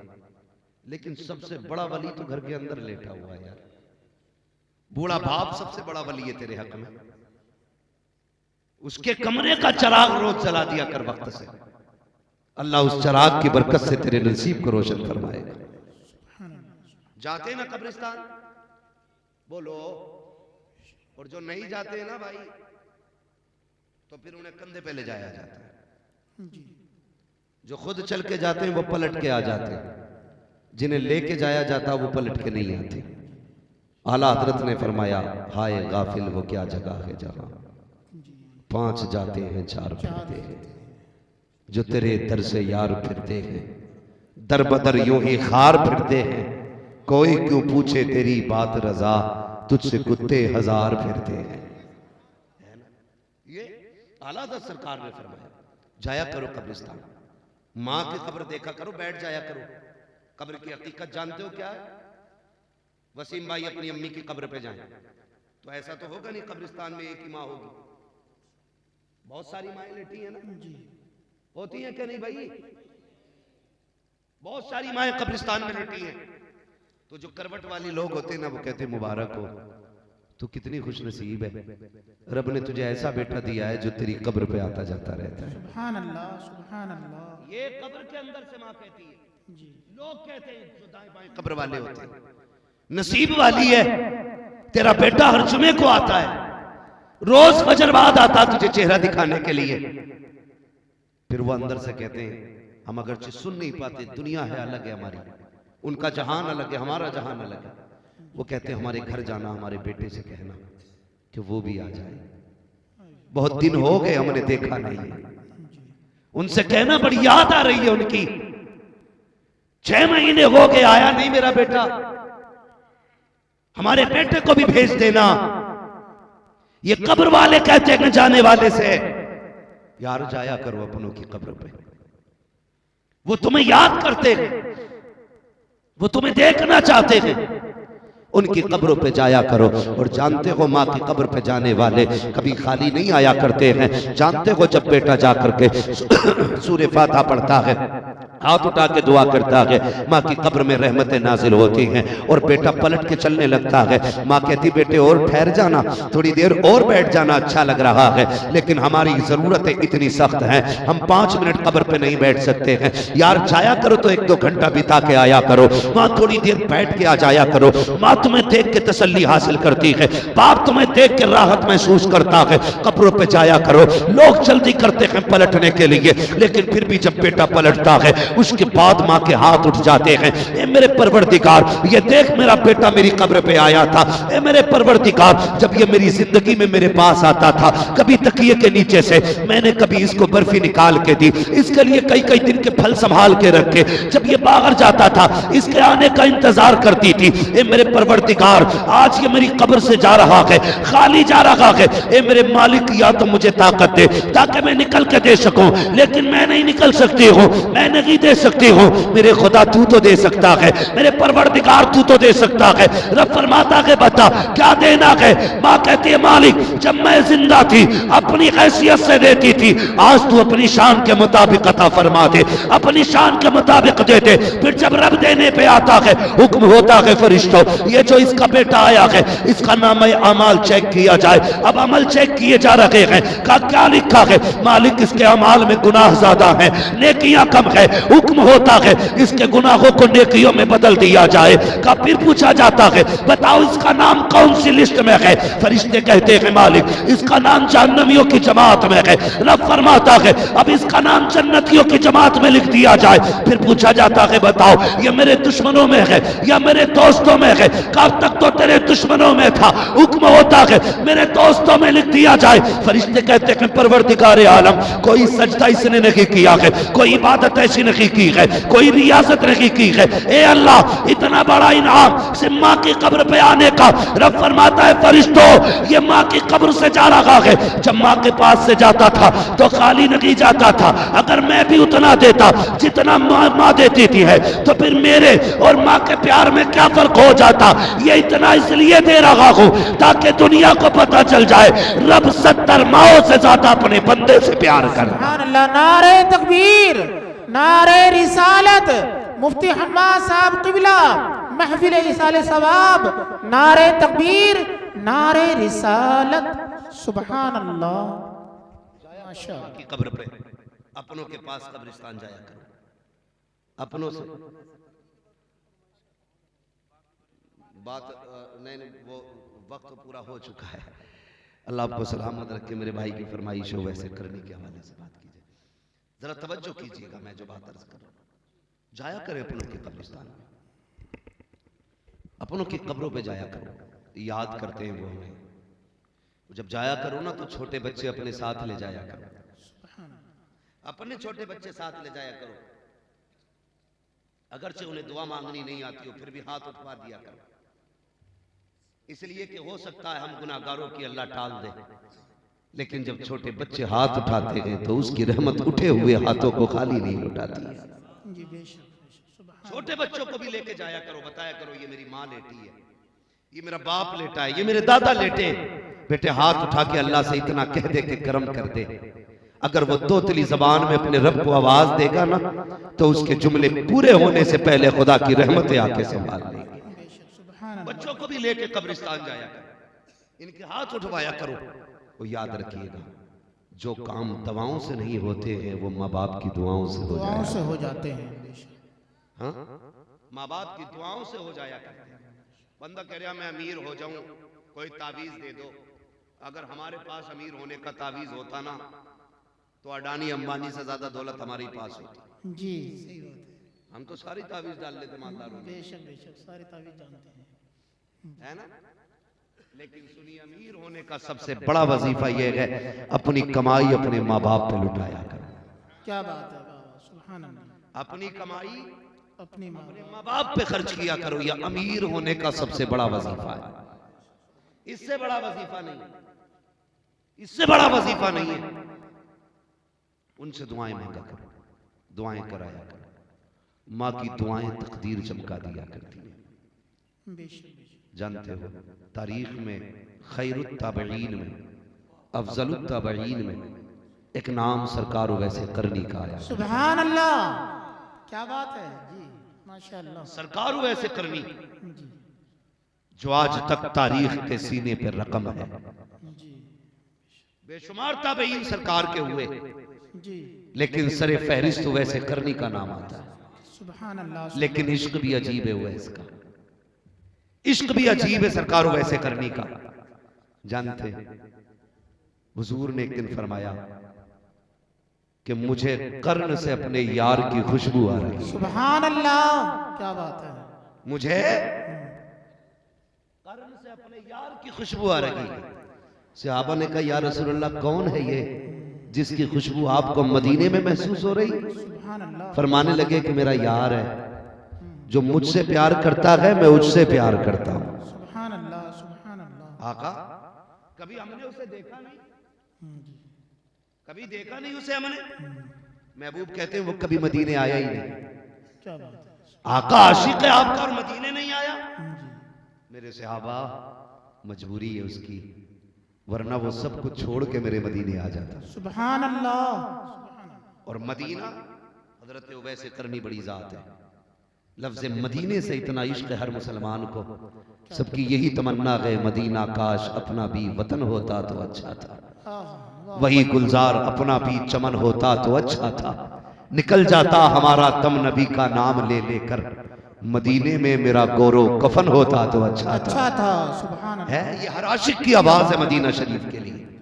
लेकिन सबसे बड़ा वली तो घर के अंदर लेटा हुआ है यार। बूढ़ा बाप सबसे बड़ा वली है तेरे हक में, उसके कमरे का चिराग रोज जला दिया कर वक्त से, अल्लाह उस चिराग की बरकत से तेरे नसीब को रोशन फरमाएगा। जाते ना कब्रिस्तान बोलो, और जो नहीं जाते ना भाई तो फिर उन्हें कंधे पे ले जाया जाता है। जो खुद चल के जाते हैं वो पलट के आ जाते हैं, जिन्हें लेके जाया जाता वो पलट के नहीं आते। आला हजरत ने फरमाया हाय गाफिल वो क्या जगह है जहां 5 जाते हैं 4 फिरते हैं, जो तेरे दर से यार फिरते हैं, दर बदर यूं ही खार फिरते हैं, कोई क्यों पूछे तेरी बात रजा, तुझसे कुत्ते 1000 फिरते हैं। ये आला हजरत सरकार ने फरमाया जाया करो कब्रिस्तान, माँ की कब्र देखा करो, बैठ जाया करो। कब्र की हकीकत जानते हो क्या है? वसीम भाई अपनी अम्मी की कब्र पे जाएं तो ऐसा तो होगा नहीं कब्रिस्तान में एक ही माँ होगी, बहुत सारी माएँ लेटी है ना, होती है क्या नहीं भाई? बहुत सारी माएँ कब्रिस्तान में लेटी हैं। तो जो करवट वाली लोग होते हैं ना वो कहते मुबारक हो, तो कितनी खुशनसीब है, रब ने तुझे ऐसा बेटा दिया है जो तेरी कब्र पे आता जाता रहता है। सुभान अल्लाह, सुभान अल्लाह। ये कब्र के अंदर से माँ कहती है, लोग कहते हैं जो दाएं बाएं कब्र वाले होते हैं, नसीब वाली है तेरा बेटा हर जुमे को आता है, रोज फजर बाद आता तुझे चेहरा दिखाने के लिए। फिर वो अंदर से कहते हैं हम अगरचे सुन नहीं पाते, दुनिया है अलग है हमारी, उनका जहान अलग है, हमारा जहान अलग है। वो कहते हैं हमारे घर जाना, हमारे बेटे से कहना कि वो भी आ जाए, बहुत दिन हो गए हमने देखा नहीं है, उनसे कहना बड़ी याद आ रही है उनकी, 6 महीने हो गए आया नहीं मेरा बेटा, हमारे बेटे को भी भेज देना। ये कब्र वाले कहते हैं जाने वाले से, यार जाया करो अपनों की कब्र पे, वो तुम्हें याद करते हैं, वो तुम्हें देखना चाहते हैं, उनकी कब्रों पे जाया करो। और जानते हो माँ की कब्र पे जाने वाले कभी खाली नहीं आया करते हैं। जानते हो जब बेटा जा करके सूरह फातिहा पढ़ता है, हाथ उठा के दुआ करता है, माँ की कब्र में रहमतें नाजिल होती हैं और बेटा पलट के चलने लगता है। माँ कहती बेटे और ठहर जाना, थोड़ी देर और बैठ जाना, अच्छा लग रहा है, लेकिन हमारी जरूरतें इतनी सख्त हैं, हम 5 मिनट कब्र पे नहीं बैठ सकते हैं। यार जाया करो तो 1-2 घंटा बिता के आया करो, माँ थोड़ी देर बैठ के आ जाया करो। माँ तुम्हें देख के तसल्ली हासिल करती है, बाप तुम्हें देख के राहत महसूस करता है, कब्रों पे जाया करो। लोग जल्दी करते हैं पलटने के लिए, लेकिन फिर भी जब बेटा पलटता है उसके बाद माँ के हाथ उठ जाते हैं, ए मेरे परवरदिगार ये देख मेरा बेटा मेरी कब्र पे आया था, ए मेरे परवरदिगार जब ये मेरी जिंदगी में मेरे पास आता था, कभी तकिए के नीचे से मैंने कभी इसको बर्फी निकाल के दी, इसके लिए कई दिन के फल संभाल के रखे, जब ये बाहर जाता था इसके आने का इंतजार करती थी। ए मेरे परवरदिगार आज ये मेरी कब्र से जा रहा है, खाली जा रहा है, ए मेरे मालिक या तो मुझे ताकत दे ताकि मैं निकल के दे सकूं, लेकिन मैं नहीं निकल सकती हूँ, मैं नहीं दे सकती हूँ। मेरे खुदा तू तो दे सकता है, मेरे परवरदिगार तू तो दे सकता है। रब फरमाता है बता क्या देना है। माँ कहती है मालिक जब मैं जिंदा थी अपनी हैसियत से देती थी, आज तू अपनी शान के मुताबिक अता फरमा दे, अपनी शान के मुताबिक दे दे। फिर जब रब देने पे आता है हुक्म होता है फरिश्तों ये जो इसका बेटा आया है इसका नाम है अमाल चेक किया जाए। अब अमल चेक किए जा रहे हैं, का क्या लिखा है मालिक इसके अमाल में गुनाह ज्यादा है, नेकियां कम है, हुक्म होता है इसके गुनाहों को नेकियों में बदल दिया जाए। का फिर पूछा जाता है बताओ इसका नाम कौन सी लिस्ट में है, फरिश्ते कहते हैं मालिक इसका नाम जहन्नमियों की जमात में है। रब फरमाता है अब इसका नाम जन्नतियों की जमात में लिख दिया जाए। फिर पूछा जाता है बताओ ये मेरे दुश्मनों में है या मेरे दोस्तों में है, कब तक तो तेरे दुश्मनों में था, हुक्म होता है मेरे दोस्तों में लिख दिया जाए। फरिश्ते कहते हैं परवरदिगार आलम कोई सजदा इसने नहीं किया है, कोई इबादत ऐसी नहीं की है, कोई रियासत नहीं की है, ए अल्लाह इतना बड़ा इनाम से माँ की कब्र पे आने का। रब फरमाता है फरिश्तों ये माँ की कब्र से जा रहा है, जब माँ के पास से जाता था तो खाली नहीं जाता था, अगर मैं भी उतना देता जितना माँ देती थी है तो फिर मेरे और माँ के प्यार में क्या फर्क हो जाता। ये इतना इसलिए दे रहा हूं ताकि दुनिया को पता चल जाए रब 70 माओं से ज्यादा अपने बंदे से प्यार कर। सुभान अल्लाह, नारे तकबीर, नारे रिसालत, मुफ्ती हम्माद साहब किबला, महफिल इसाले सवाब, नारे तकबीर, नारे रिसालत, सुभान अल्लाह। माशाअल्लाह की कब्र पे अपनों के पास कब्रिस्तान जाया करो, अपनों से बात नहीं वो वक्त पूरा हो चुका है। अल्लाह आपको सलामत रखे। मेरे भाई की फरमाइश हो वैसे करने के हवाले से बात कीजिए, जरा तवज्जो कीजिएगा मैं जो बात अर्ज कर रहा हूं। जाया करें अपनों के कब्रिस्तान में, अपनों की कब्रों पे जाया करो, याद करते हैं वो हमें। जब जाया करो ना तो छोटे बच्चे अपने साथ ले जाया करो, अपने छोटे बच्चे साथ ले जाया करो, अगरचे उन्हें दुआ मांगनी नहीं आती हो फिर भी हाथ उठवा दिया करो, इसलिए कि हो सकता है हम गुनाहगारों की अल्लाह टाल दे। लेकिन जब छोटे बच्चे हाथ उठाते हैं तो उसकी रहमत उठे हुए हाथों को खाली नहीं लौटाती है। छोटे बच्चों को भी लेके जाया करो, बताया करो ये मेरी माँ लेटी है, ये मेरा बाप लेटा है, ये मेरे दादा लेटे। बेटे हाथ उठा के अल्लाह से इतना कह दे कि करम कर दे। अगर वो तोतली जबान में अपने रब को आवाज देगा ना तो उसके जुमले पूरे होने से पहले खुदा की रहमतें आके संभाल लेंगे। बच्चों को भी लेके कब्रिस्तान जाया कर, इनके हाथ उठवाया करो। वो याद रखिएगा, जो काम दवाओं से नहीं होते हैं वो माँ बाप की दुआओं से हो दुआओं जाए। से हो जाते हैं। हाँ, माँ बाप की दुआओं से हो जाया करते हैं। बंदा कह रहा मैं अमीर हो जाऊं, कोई तावीज दे दो। अगर हमारे पास अमीर होने का तावीज होता ना तो अडानी अंबानी से ज्यादा दौलत हमारे पास होती। जी सही बात है। हम तो सारी तावीज डाल लेते मालदारों में, बेशक बेशक सारी तावीज जानते हैं। है ना। लेकिन सुनिए, अमीर होने का सबसे बड़ा वजीफा यह है, अपनी कमाई अपने माँ बाप पे लुटाया करो। क्या बात है बाबा, सुभान अल्लाह। अपनी कमाई अपनी माँ अपने माँ बाप पे खर्च किया करो। यह अमीर होने का सबसे बड़ा वजीफा है। इससे बड़ा वजीफा नहीं, इससे बड़ा वजीफा नहीं है। उनसे दुआएं मांगा करो, दुआएं कराया करो। माँ की दुआएं तकदीर चमका दिया करती है। बेशक जानते हो, तारीख में खैरुत ताबईन में, अफजलुत ताबईन में एक नाम सरकार वैसे करनी का आया। सुभान अल्लाह, क्या बात है जी, माशाअल्लाह। सरकार वैसे करनी जी जो आज तक तारीख के सीने पर रकम है। जी बेशुमार ताबईन सरकार के हुए, जी, लेकिन सरे फहरिस्त तो वैसे करनी का नाम आता है। सुभान अल्लाह। लेकिन इश्क भी अजीब है वैस का, इश्क भी अजीब है सरकार वैसे करनी का। जानते हुजूर ने एक दिन फरमाया कि मुझे कर्ण से अपने यार की खुशबू आ रही है। सुभान अल्लाह, क्या बात है। मुझे कर्ण से अपने यार की खुशबू आ रही है। सहाबा ने कहा, या रसूलल्लाह, कौन है ये जिसकी खुशबू आपको मदीने में महसूस हो रही? सुभान अल्लाह। फरमाने लगे कि मेरा यार है, जो मुझसे प्यार करता है मैं उससे प्यार करता हूं। सुभान अल्लाह, सुभान अल्लाह। आका, कभी हमने उसे देखा नहीं, कभी देखा नहीं उसे हमने। महबूब कहते हैं वो कभी मदीने आया ही नहीं। क्या बात है। आका आशिक है आपका और मदीने नहीं आया। मेरे सहाबा, मजबूरी है उसकी, वरना वो सब कुछ छोड़ के मेरे मदीने आ जाता। सुभान अल्लाह। और मदीना हजरत उवैस करनी बड़ी जात है। लफ्ज मदीने से इतना इश्क है हर मुसलमान को, सबकी यही तमन्ना है, मदीना काश अपना भी वतन होता तो अच्छा था, वही गुलजार अपना भी चमन होता तो अच्छा था। निकल जाता हमारा दम नबी का नाम ले लेकर, मदीने में मेरा गोरो कफन होता तो अच्छा था। सुभान अल्लाह। है ये हर आशिक की आवाज है मदीना शरीफ के लिए।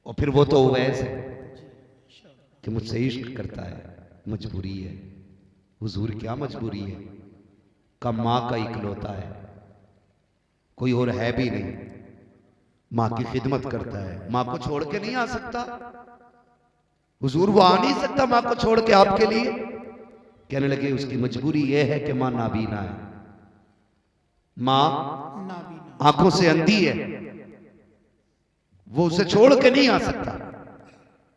और फिर वो तो उवैस है कि मुझसे इश्क करता है, मजबूरी है। हुजूर क्या मजबूरी है? का माँ का इकलौता है, कोई और है भी नहीं, माँ की खिदमत करता है, माँ को छोड़ के नहीं आ सकता। हुजूर वो आ नहीं सकता माँ को छोड़ के आपके लिए। कहने लगे उसकी मजबूरी यह है कि माँ नाबीना है, माँ आंखों से अंधी है, वो उसे छोड़ के नहीं आ सकता।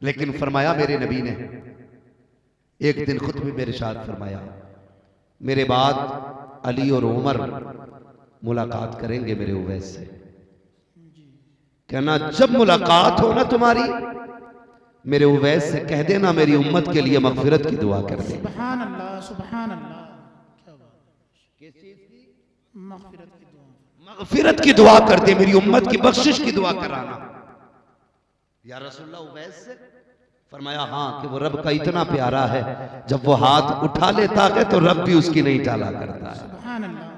लेकिन फरमाया मेरे नबी ने एक दिन खुद भी मेरे साथ फरमाया, मेरे बाद अली और उमर मुलाकात करेंगे मेरे उवैस से। कहना जब मुलाकात हो ना तुम्हारी, मेरे उवैस से कह देना मेरी उम्मत के लिए मगफिरत की दुआ कर दे। सुभान अल्लाह, सुभान अल्लाह। क्या बात, किस चीज की? मगफिरत की दुआ। मगफिरत की दुआ कर दे, मेरी उम्मत की बख्शिश की दुआ कराना। या रसूलल्लाह उवैस से? फरमाया हाँ, कि वो रब का इतना प्यारा है, जब वो हाथ उठा लेता है तो रब भी उसकी नहीं टाला करता है। सुभान अल्लाह।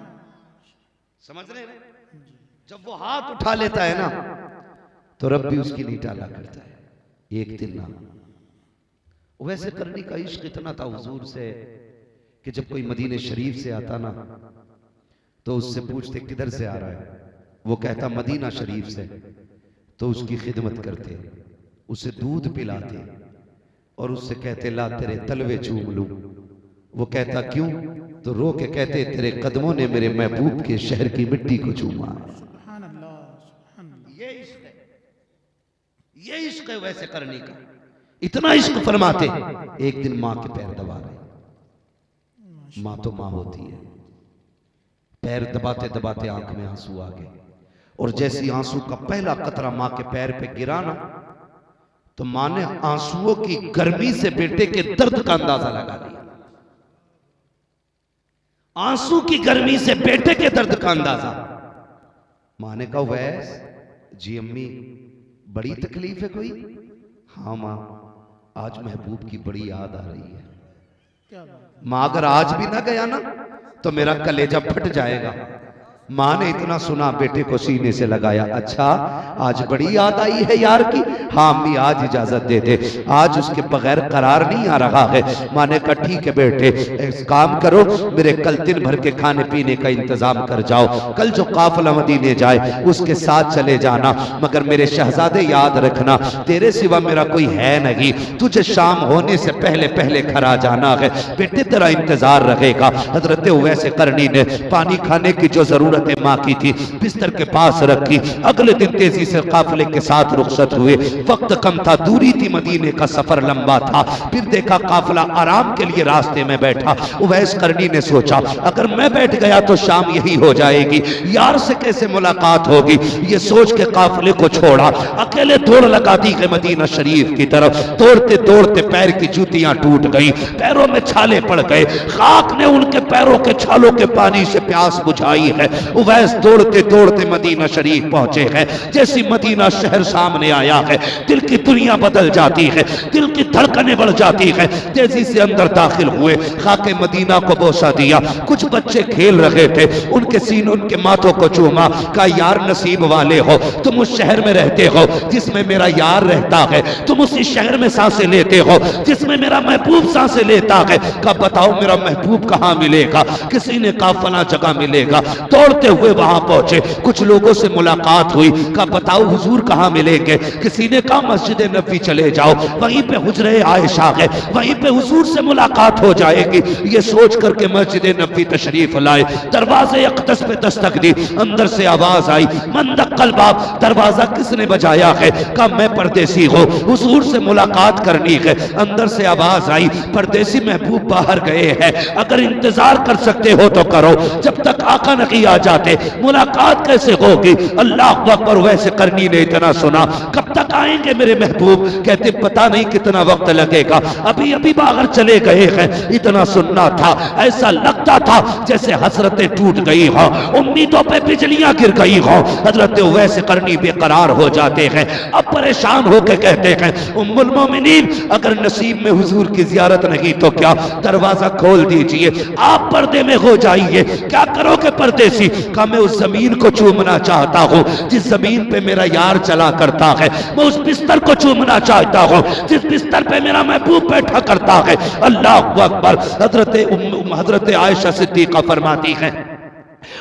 समझ रहे हैं? जब वो हाथ उठा लेता है ना तो रब भी उसकी नहीं टाला करता है। एक दिन ना वैसे करनी का इश्क इतना था हुजूर से कि जब कोई मदीने शरीफ से आता ना तो उससे पूछते किधर से आ रहा है, वो कहता मदीना शरीफ से। तो उसकी खिदमत करते, उसे दूध पिलाते और उससे कहते ला तेरे तलवे चूम लूं। वो कहता क्यों? तो रो के कहते तेरे कदमों ने मेरे महबूब के शहर की मिट्टी को चूमा। सुभान अल्लाह, सुभान अल्लाह। ये इश्क है, ये इश्क है वैसे करने का। इतना इश्क फरमाते एक दिन माँ के पैर दबा रहे, माँ तो माँ होती है, पैर दबाते दबाते आंख में आंसू आ गए और जैसे आंसू का पहला कतरा माँ के पैर पे गिरा ना तो माँ ने आंसुओं की गर्मी से बेटे के दर्द का अंदाजा लगा लिया। आंसू की गर्मी से बेटे के दर्द का अंदाजा। माँ ने कहा वैस जी अम्मी, बड़ी तकलीफ है कोई? हाँ माँ, आज महबूब की बड़ी याद आ रही है। क्या बात? माँ अगर आज भी ना गया ना तो मेरा कलेजा फट जाएगा। माँ ने इतना सुना बेटे को सीने से लगाया। अच्छा आज बड़ी याद आई है यार की? हाँ अम्मी आज इजाजत दे दे, आज उसके बगैर करार नहीं आ रहा है। माँ ने कहा ठीक है बेटे, एक काम करो, मेरे कल दिन भर के खाने पीने का इंतजाम कर जाओ। कल जो काफिला मदीने जाए उसके साथ चले जाना, मगर मेरे शहजादे याद रखना तेरे सिवा मेरा कोई है नहीं, तुझे शाम होने से पहले पहले खरा जाना है। बेटे तेरा इंतजार रहेगा। हजरत उवैस करनी ने पानी खाने की जो जरूरत माँ की थी बिस्तर के पास रखी। अगले दिन तेजी से काफिले के साथ रुखसत हुए। वक्त कम था, दूरी थी, मदीने का सफर लंबा था। फिर देखा काफिला आराम के लिए रास्ते में बैठा। उवैस करनी ने सोचा अगर मैं बैठ गया तो शाम यही हो जाएगी, यार से कैसे मुलाकात होगी। ये सोच के काफिले को छोड़ा, अकेले दौड़ लगा दी गई मदीना शरीफ की तरफ। दौड़ते दौड़ते पैर की जूतियां टूट गई, पैरों में छाले पड़ गए। खाक ने उनके पैरों के छालों के पानी से प्यास बुझाई है। उवैस दौड़ते दौड़ते मदीना शरीफ पहुंचे हैं। जैसी मदीना शहर सामने आया है दिल की दुनिया बदल जाती है, दिल की धड़कनें बढ़ जाती है। तेजी से अंदर दाखिल हुए, खाके मदीना को बोसा दिया। कुछ बच्चे खेल रहे थे, उनके सीनों उनके माथों को चूमा। कहा यार नसीब वाले हो, तुम उस शहर में रहते हो जिसमें मेरा यार रहता है, तुम उसी शहर में सांसें लेते हो जिसमें मेरा महबूब सांसें लेता है। कहा बताओ मेरा महबूब कहाँ मिलेगा? किसी ने कहा फला जगह मिलेगा। दौड़ते हुए वहां पहुंचे, कुछ लोगों से मुलाकात हुई। कहा बताओ हुजूर कहाँ मिलेंगे? किसी ने कहा मस्जिद नबी चले जाओ, वहीं पे हुजरे आयशा है, वहीं पे हुजूर से मुलाकात हो जाएगी। ये सोच करके मस्जिद नबी तशरीफ लाए। दरवाजे अक़दस पे दस्तक दी, अंदर से आवाज आई मन दक्कल बाब। दरवाजा किसने बजाया है? कहा मैं परदेसी हूँ, हुजूर से मुलाकात करनी है। अंदर से आवाज आई परदेसी महबूब बाहर गए हैं, अगर इंतजार कर सकते हो तो करो, जब तक आका नहीं आ जाते मुलाकात कैसे होगी? अल्लाह अकबर। वैसे करनी ने इतना सुना, कब तक आएंगे मेरे महबूब? कहते पता नहीं कितना वक्त लगेगा, अभी अभी बाहर चले गए हैं। इतना सुनना था, ऐसा लगता था जैसे हसरतें टूट गई हो, उम्मीदों पे बिजलियां गिर गई हो। हजरत वैसे करनी बेकरार हो जाते हैं। अब परेशान होकर कहते हैं उम्मुल मोमिनीन अगर नसीब में हुजूर की जियारत नहीं तो क्या, दरवाजा खोल दीजिए, आप पर्दे में हो जाइए। क्या करोगे परदेसी? का मैं उस जमीन को चूमना चाहता हूँ जिस जमीन पे मेरा यार चला करता है, मैं उस बिस्तर को चूमना चाहता हूँ जिस बिस्तर पे मेरा महबूब बैठा करता है। अल्लाह अकबर। हजरत आयशा सिद्दीक़ा फरमाती है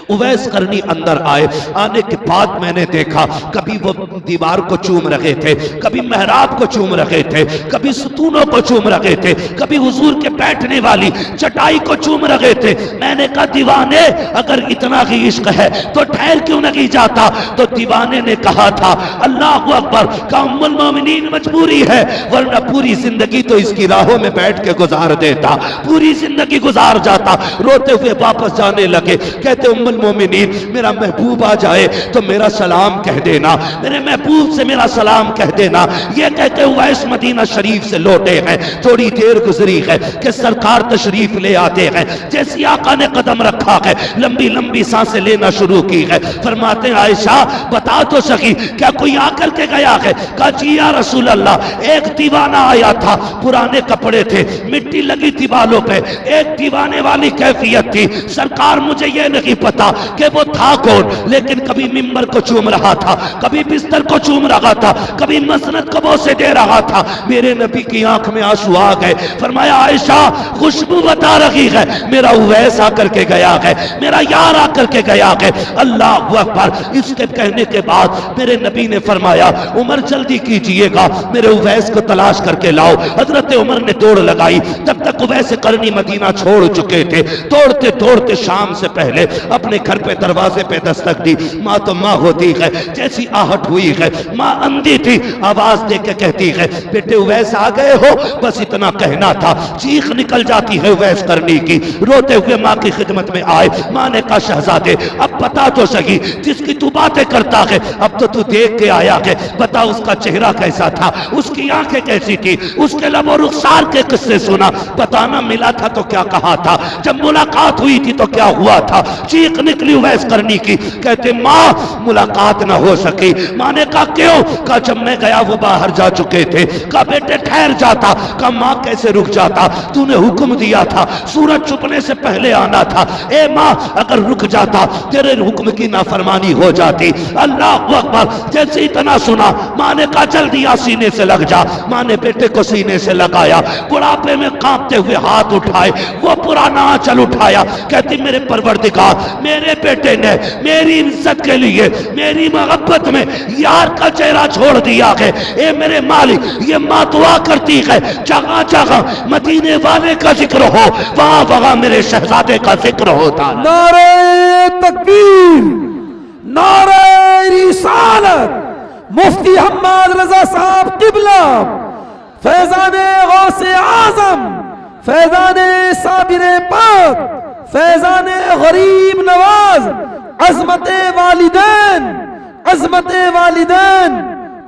उवैस करनी अंदर आए। आने के बाद मैंने देखा कभी वो दीवार को चूम रहे थे, कभी मेहराब को चूम रहे थे, कभी सुतूनों को चूम रहे थे, कभी हुजूर के बैठने वाली चटाई को चूम रहे थे। मैंने कहा दीवाने अगर इतना ही इश्क है तो ठहर क्यों नहीं जाता? तो दीवाने ने कहा था अल्लाह अकबर का उम्मुल मोमिनीन मजबूरी है, वरना पूरी जिंदगी तो इसकी राहों में बैठ के गुजार देता, पूरी जिंदगी गुजार जाता। रोते हुए वापस जाने लगे। कहते उम्मुल मोमिनीन मेरा महबूब आ जाए तो मेरा सलाम कह देना, मेरे महबूब से मेरा सलाम कह देना। ये कहते हुए इस मदीना शरीफ से लौटे हैं। थोड़ी देर गुजरी है कि सरकार तशरीफ ले आते हैं। जैसी आका ने कदम रखा है लंबी लंबी सांसें लेना शुरू की है। फरमाते आयशा बता तो सकी क्या कोई आकर के गया है? कहा जी या रसूल अल्लाह, एक दीवाना आया था, पुराने कपड़े थे, मिट्टी लगी थी बालों पे, एक दीवाने वाली कैफियत थी। सरकार मुझे ये नहीं पता कि वो था कौन, लेकिन कभी मिंबर को चूम रहा था, कभी बिस्तर को चूम रहा था, कभी मसनद को बोसे दे रहा था। मेरे नबी की आंख में आंसू आ गए। फरमाया आयशा खुशबू बता रही है मेरा उवैस आकर के गया है, मेरा यार आकर के गया है। अल्लाह अकबर। इसके कहने के बाद मेरे नबी ने फरमाया उमर जल्दी कीजिएगा, मेरे उवैस को तलाश करके लाओ। हजरत उमर ने दौड़ लगाई। तब तक उवैस करनी मदीना छोड़ चुके थे। दौड़ते दौड़ते शाम से पहले अपने घर पे दरवाजे पे दस्तक दी। माँ तो माँ होती है, जैसी आहट हुई है, माँ अंधी थी, आवाज दे के कहती है बेटे उवैस आ गए हो? बस इतना कहना था। चीख चीख निकल जाती है वैस करनी की। रोते हुए माँ की खिदमत में आए। माँ ने कहा शहजादे अब बता तो सही, जिसकी तू बातें करता है अब तो तू देख के आया है, बता उसका चेहरा कैसा था, उसकी आंखें कैसी थी, उसके लबो रुखसार के किस्से सुना, बताना मिला था तो क्या कहा था, जब मुलाकात हुई थी तो क्या हुआ था। चीख निकली वैस करनी की। कहते माँ मुलाकात ना हो सकी। माँ ने कहा क्यों? कहा जब मैं गया वो बाहर जा चुके थे। कहा बेटे ठहर जाता। कहा माँ कैसे रुक जाता, तूने हुक्म दिया था सूरज छुपने से पहले आना था। ए माँ अगर रुक जाता तेरे हुक्म की नाफरमानी हो जाती। अल्लाह अकबर। जैसे इतना सुना माँ ने कहा जल्दी आ सीने से लग जा। माँ ने बेटे को सीने से लगाया, बुढ़ापे में कांपते हुए हाथ उठाए, वो पुराना आंचल उठाया। कहती मेरे परवरदिगार मेरे बेटे ने मेरी इज्जत के लिए मेरी मोहब्बत में यार का चेहरा छोड़ दिया है। ए मेरे मालिक ये माँ दुआ करती है जगह जगह मदीने वाले का जिक्र हो, वहां वहां मेरे शहजादे का जिक्र होता। नारे तकबीर, नारे रिसालत, मुफ्ती हम्माद रजा साहब किबला, फैजाने गौसे आजम, फैजाने साबिरे पाक, फैजाने गरीब नवाज, अजमते वालिदैन, अजमते वालिदैन,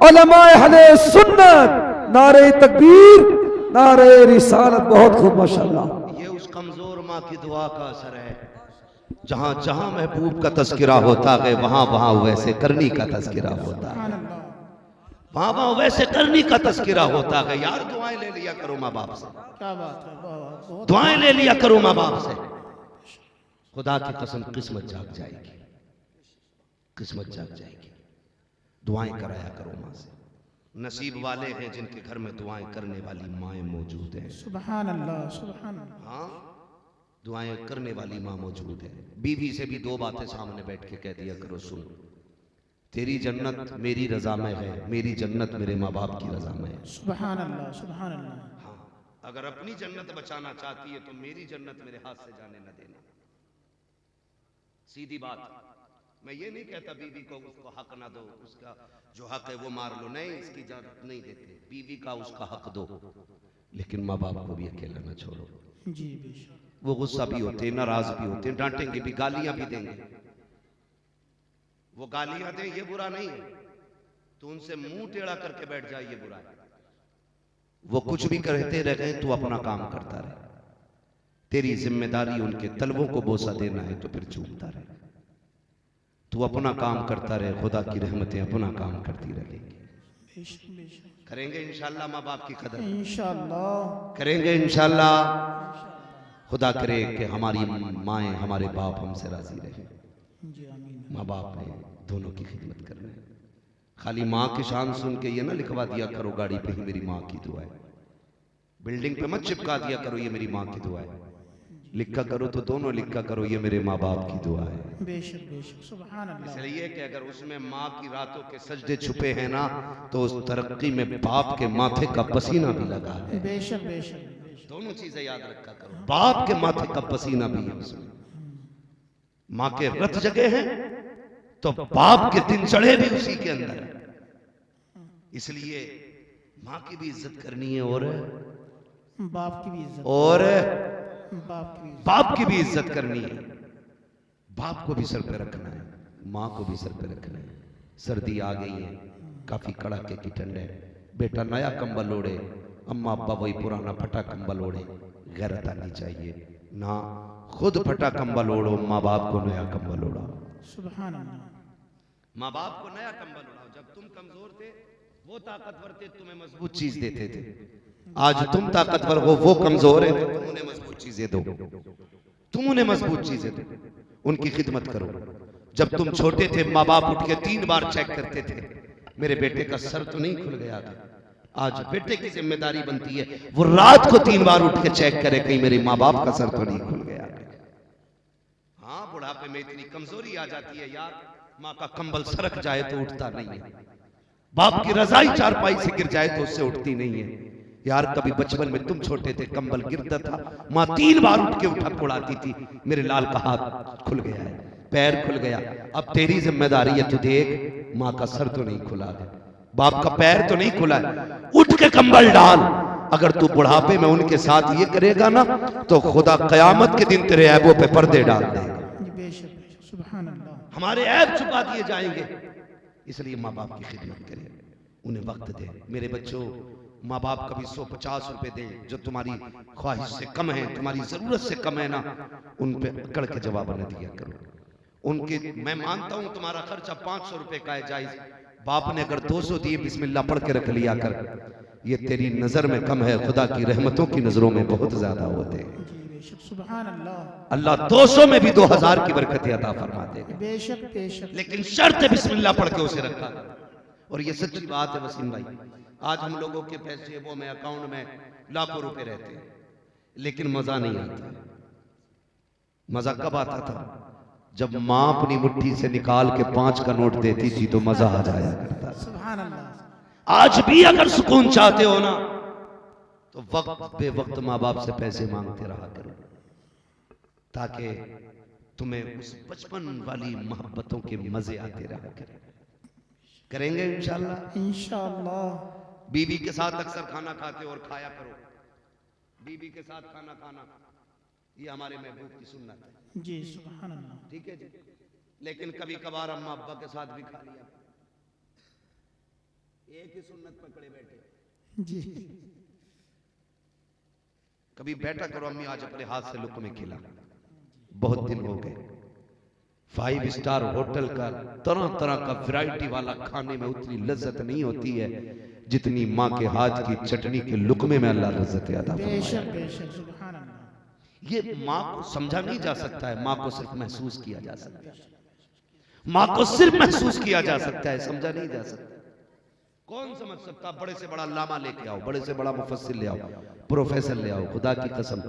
उलमाए अहले सुन्नत, नारे तकबीर, नारे रिसालत। बहुत खूब माशाअल्लाह। ये उस कमजोर माँ की दुआ का असर है। जहां जहां महबूब का तस्करा होता है वहां वहां वैसे करनी का तस्करा होता है, वहां वहां वैसे करनी का तस्करा होता है। यार दुआएं ले लिया करो माँ बाप से, क्या बात है, वाह, वाह, दुआएं ले लिया करो माँ बाप से। खुदा की कसम किस्मत जाग जाएगी, किस्मत जाग जाएगी। दुआएं कराया करो माँ से। नसीब वाले हैं जिनके घर में दुआएं करने वाली माएँ मौजूद हैं। सुभान अल्लाह, सुभान अल्लाह। हाँ दुआएं करने वाली माँ मौजूद है। बीवी से भी दो बातें सामने बैठ के कह दिया करो, सुन तेरी जन्नत मेरी रजा में है, मेरी जन्नत मेरे माँ बाप की रजा में है। सुभान अल्लाह, सुभान अल्लाह। हाँ अगर अपनी जन्नत बचाना चाहती है तो मेरी जन्नत मेरे हाथ से जाने न देना। सीधी बात। मैं ये नहीं कहता बीवी को उसको हक ना दो, उसका जो हक है वो मार लो, नहीं इसकी इजाजत नहीं देते। बीवी का उसका हक दो, लेकिन माँ बाप को भी अकेला ना छोड़ो। जी बेशक। वो गुस्सा भी होते हैं, नाराज भी होते हैं, डांटेंगे भी, गालियां भी देंगे। वो गालियां दें ये बुरा नहीं है, तो उनसे मुंह टेढ़ा करके बैठ जाए ये बुरा है। वो कुछ भी कहते रहे तू अपना काम करता रहे, तेरी जिम्मेदारी उनके तलवों को बोसा देना है तो फिर चूमता रहे। तू अपना काम करता रहे, खुदा की रहमतें अपना काम करती रहेंगी। बेशक बेशक। करेंगे इंशाल्लाह माँ बाप की कदर, इंशाअल्लाह करेंगे इंशाल्लाह। खुदा करे कि हमारी माएँ हमारे बाप हमसे राजी रहे। जी आमीन। माँ बाप ने दोनों की खिदमत करना है। खाली माँ की शान सुन के ये ना लिखवा दिया करो गाड़ी पे ही मेरी माँ की दुआ है, बिल्डिंग पे मत चिपका दिया करो ये मेरी माँ की दुआ है। लिखा करो तो दोनों लिखा करो ये मेरे माँ बाप की दुआ है। बेशक बेशक। सुभान अल्लाह। इसलिए कि अगर उसमें माँ की रातों के सजदे छुपे हैं ना तो उस तरक्की में बाप के माथे का पसीना भी लगा है। बेशक बेशक बेशक। दोनों चीजें याद रखा करो, बाप के माथे का पसीना भी है उसमें। माँ के रथ जगे हैं तो बाप के दिन चढ़े भी उसी के अंदर है। इसलिए माँ की भी इज्जत करनी है और बाप की भी इज्जत, और बाप की भी इज्जत। बाप की भी इज्जत करनी है। बाप को भी सर पे रखना है, माँ को भी सर पे रखना है। सर्दी आ गई है, काफी कड़ाके की ठंड है, बेटा नया कंबल ओढ़े, अम्मा अब्बा वही पुराना फटा कंबल ओढ़े। गैरत आनी चाहिए ना, खुद फटा कंबल ओढ़ो, माँ बाप को नया कंबल ओढ़ाओ। सुभान अल्लाह। माँ बाप को नया कंबल ओढ़ाओ। जब तुम कमजोर थे वो ताकतवर थे, तुम्हें मजबूत चीज देते थे। आज तुम ताकतवर हो, वो कमजोर है, तुम उन्हें मजबूत चीजें दो, तुम उन्हें मजबूत चीजें दो, उनकी खिदमत करो। जब तुम छोटे थे माँ बाप उठ के 3 बार चेक करते थे मेरे बेटे का सर तो नहीं खुल गया था। आज बेटे की जिम्मेदारी बनती है वो रात को 3 बार उठ के चेक करे कहीं मेरे माँ बाप का सर तो नहीं खुल गया। हाँ बुढ़ापे में इतनी कमजोरी आ जाती है यार, माँ का कंबल सरक जाए तो उठता नहीं है, बाप की रजाई चारपाई से गिर जाए तो उससे उठती नहीं है। यार कभी बचपन में तुम छोटे थे कंबल गिरता था, माँ 3 बार उठ के उठा उड़ाती थी, मेरे लाल का हाथ खुल गया है, पैर खुल गया, अब तेरी जिम्मेदारी है, तू देख माँ का सर तो नहीं खुला है, बाप का पैर तो नहीं खुला है, उठ के कंबल डाल, अगर तू बुढ़ापे में उनके साथ ये करेगा ना तो खुदा कयामत के दिन तेरे ऐबों पे पर्दे डाल देगा। बेशक बेशक सुभान अल्लाह। हमारे ऐब छुपा दिए जाएंगे, इसलिए माँ बाप की खिदमत करें, उन्हें वक्त दे। मेरे बच्चों, माँ बाप कभी 150 रुपए दें जो तुम्हारी ख्वाहिश से कम है, तुम्हारी जरूरत से कम है ना, उन पे अकड़ के जवाब न दिया करो। उनके, मैं मानता हूं तुम्हारा खर्चा 500 रुपए का है जायज, बाप ने अगर 200 दिए बिस्मिल्लाह पढ़ के रख लिया कर, ये तेरी नजर में कम है, खुदा की रहमतों की नजरों में बहुत ज्यादा होते हैं। सुभान अल्लाह। अल्लाह 200 में भी 2000 की बरकतें अता फरमा देगा। बेशक बेशक। लेकिन शर्त है बिस्मिल्लाह पढ़ के उसे रखा। और ये सच्ची बात है वसीम भाई, आज हम लोगों के पैसे वो में अकाउंट में लाखों रुपए रहते हैं, लेकिन मजा नहीं आता। मजा कब आता था? जब माँ अपनी मुट्ठी से निकाल के 5 का नोट देती थी तो मजा आ जाया करता। सुभान अल्लाह। आज भी अगर सुकून चाहते हो ना तो वक्त बेवक्त माँ बाप से पैसे मांगते रहा करो, ताकि तुम्हें उस बचपन वाली मोहब्बतों के मजे आते रहा करें। करेंगे इंशाल्लाह। इंशाल्लाह। बीवी के साथ अक्सर खाना खाते और खाया करो, बीवी के साथ खाना खाना ये हमारे महबूब की सुन्नत है। जी सुभान अल्लाह। ठीक है जी, लेकिन कभी कभार अम्मा अब्बा के साथ भी खा लिया, एक ही सुन्नत पकड़े बैठे। जी। कभी बैठा करो, अम्मी आज अपने हाथ से लुक़्मे खिला, बहुत दिन हो गए। 5 स्टार होटल का तरह तरह का वैरायटी वाला खाने में उतनी लज्जत नहीं होती है जितनी माँ के हाथ की चटनी के लुक़मे में अल्लाह लज्जत अता फरमाए। बेशक बेशक सुभान अल्लाह। ये माँ को समझा नहीं जा सकता है, माँ को सिर्फ महसूस किया जा सकता है, माँ को सिर्फ महसूस किया जा सकता है, समझा नहीं जा सकता। कौन समझ सकता? बड़े से बड़ा लामा लेके आओ, बड़े से बड़ा मुफस्सिर ले आओ, प्रोफेसर ले आओ, खुदा की कसम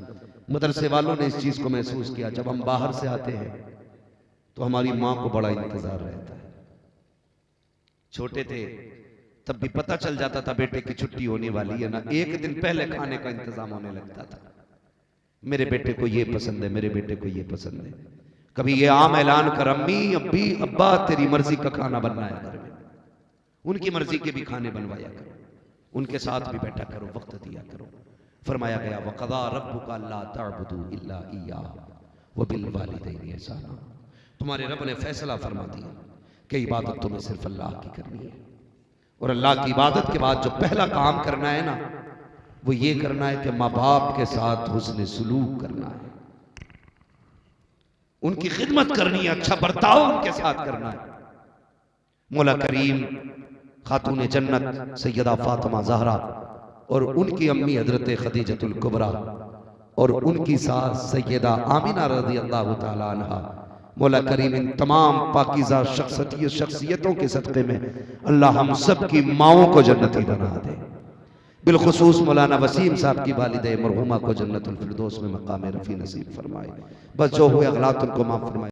मदरसे वालों ने इस चीज को महसूस किया। जब हम बाहर से आते हैं तो हमारी माँ को बड़ा इंतजार रहता है। छोटे थे तब भी पता चल जाता था बेटे की छुट्टी होने वाली है ना, एक दिन पहले खाने का इंतजाम होने लगता था। मेरे बेटे को ये पसंद है, मेरे बेटे को ये पसंद है। कभी ये आम ऐलान कर, अम्मी अब्बी अब्बा तेरी मर्जी का खाना बनना है घर में, उनकी मर्जी के भी खाने बनवाया करो, उनके साथ भी बैठा करो, वक्त दिया करो। फरमाया गया वक़ज़ा रब्बुका अल्ला तअबुदू इल्ला इय्याहु व बिल वालिदैनि ihसाना। तुम्हारे रब ने फैसला फरमा दिया कि इबादत तुम्हें सिर्फ अल्लाह की करनी है, और अल्लाह की इबादत के बाद जो पहला काम करना है ना, वो ये करना है कि माँ बाप के साथ हुस्न सुलूक करना है, उनकी खिदमत करनी है, अच्छा बर्ताव उनके साथ करना है। मौला करीम खातून जन्नत सैयदा फातिमा ज़हरा और उनकी अम्मी हजरत खदीजतुल कुबरा और उनकी सास सैयदा आमिना रज़ी अल्लाह तआला अन्हा, मौला करीम इन तमाम पाकीज़ा शख्सियतों के सदक़े में अल्लाह हम सब की माओं को जन्नती बना दे। बिलखुसूस मौलाना वसीम साहब की वालिदे मरहुमा को जन्नतुल फिरदौस में मकाम रफ़ी नसीब फरमाए। बस जो हुए अगलात उनको माफ़ फरमाए।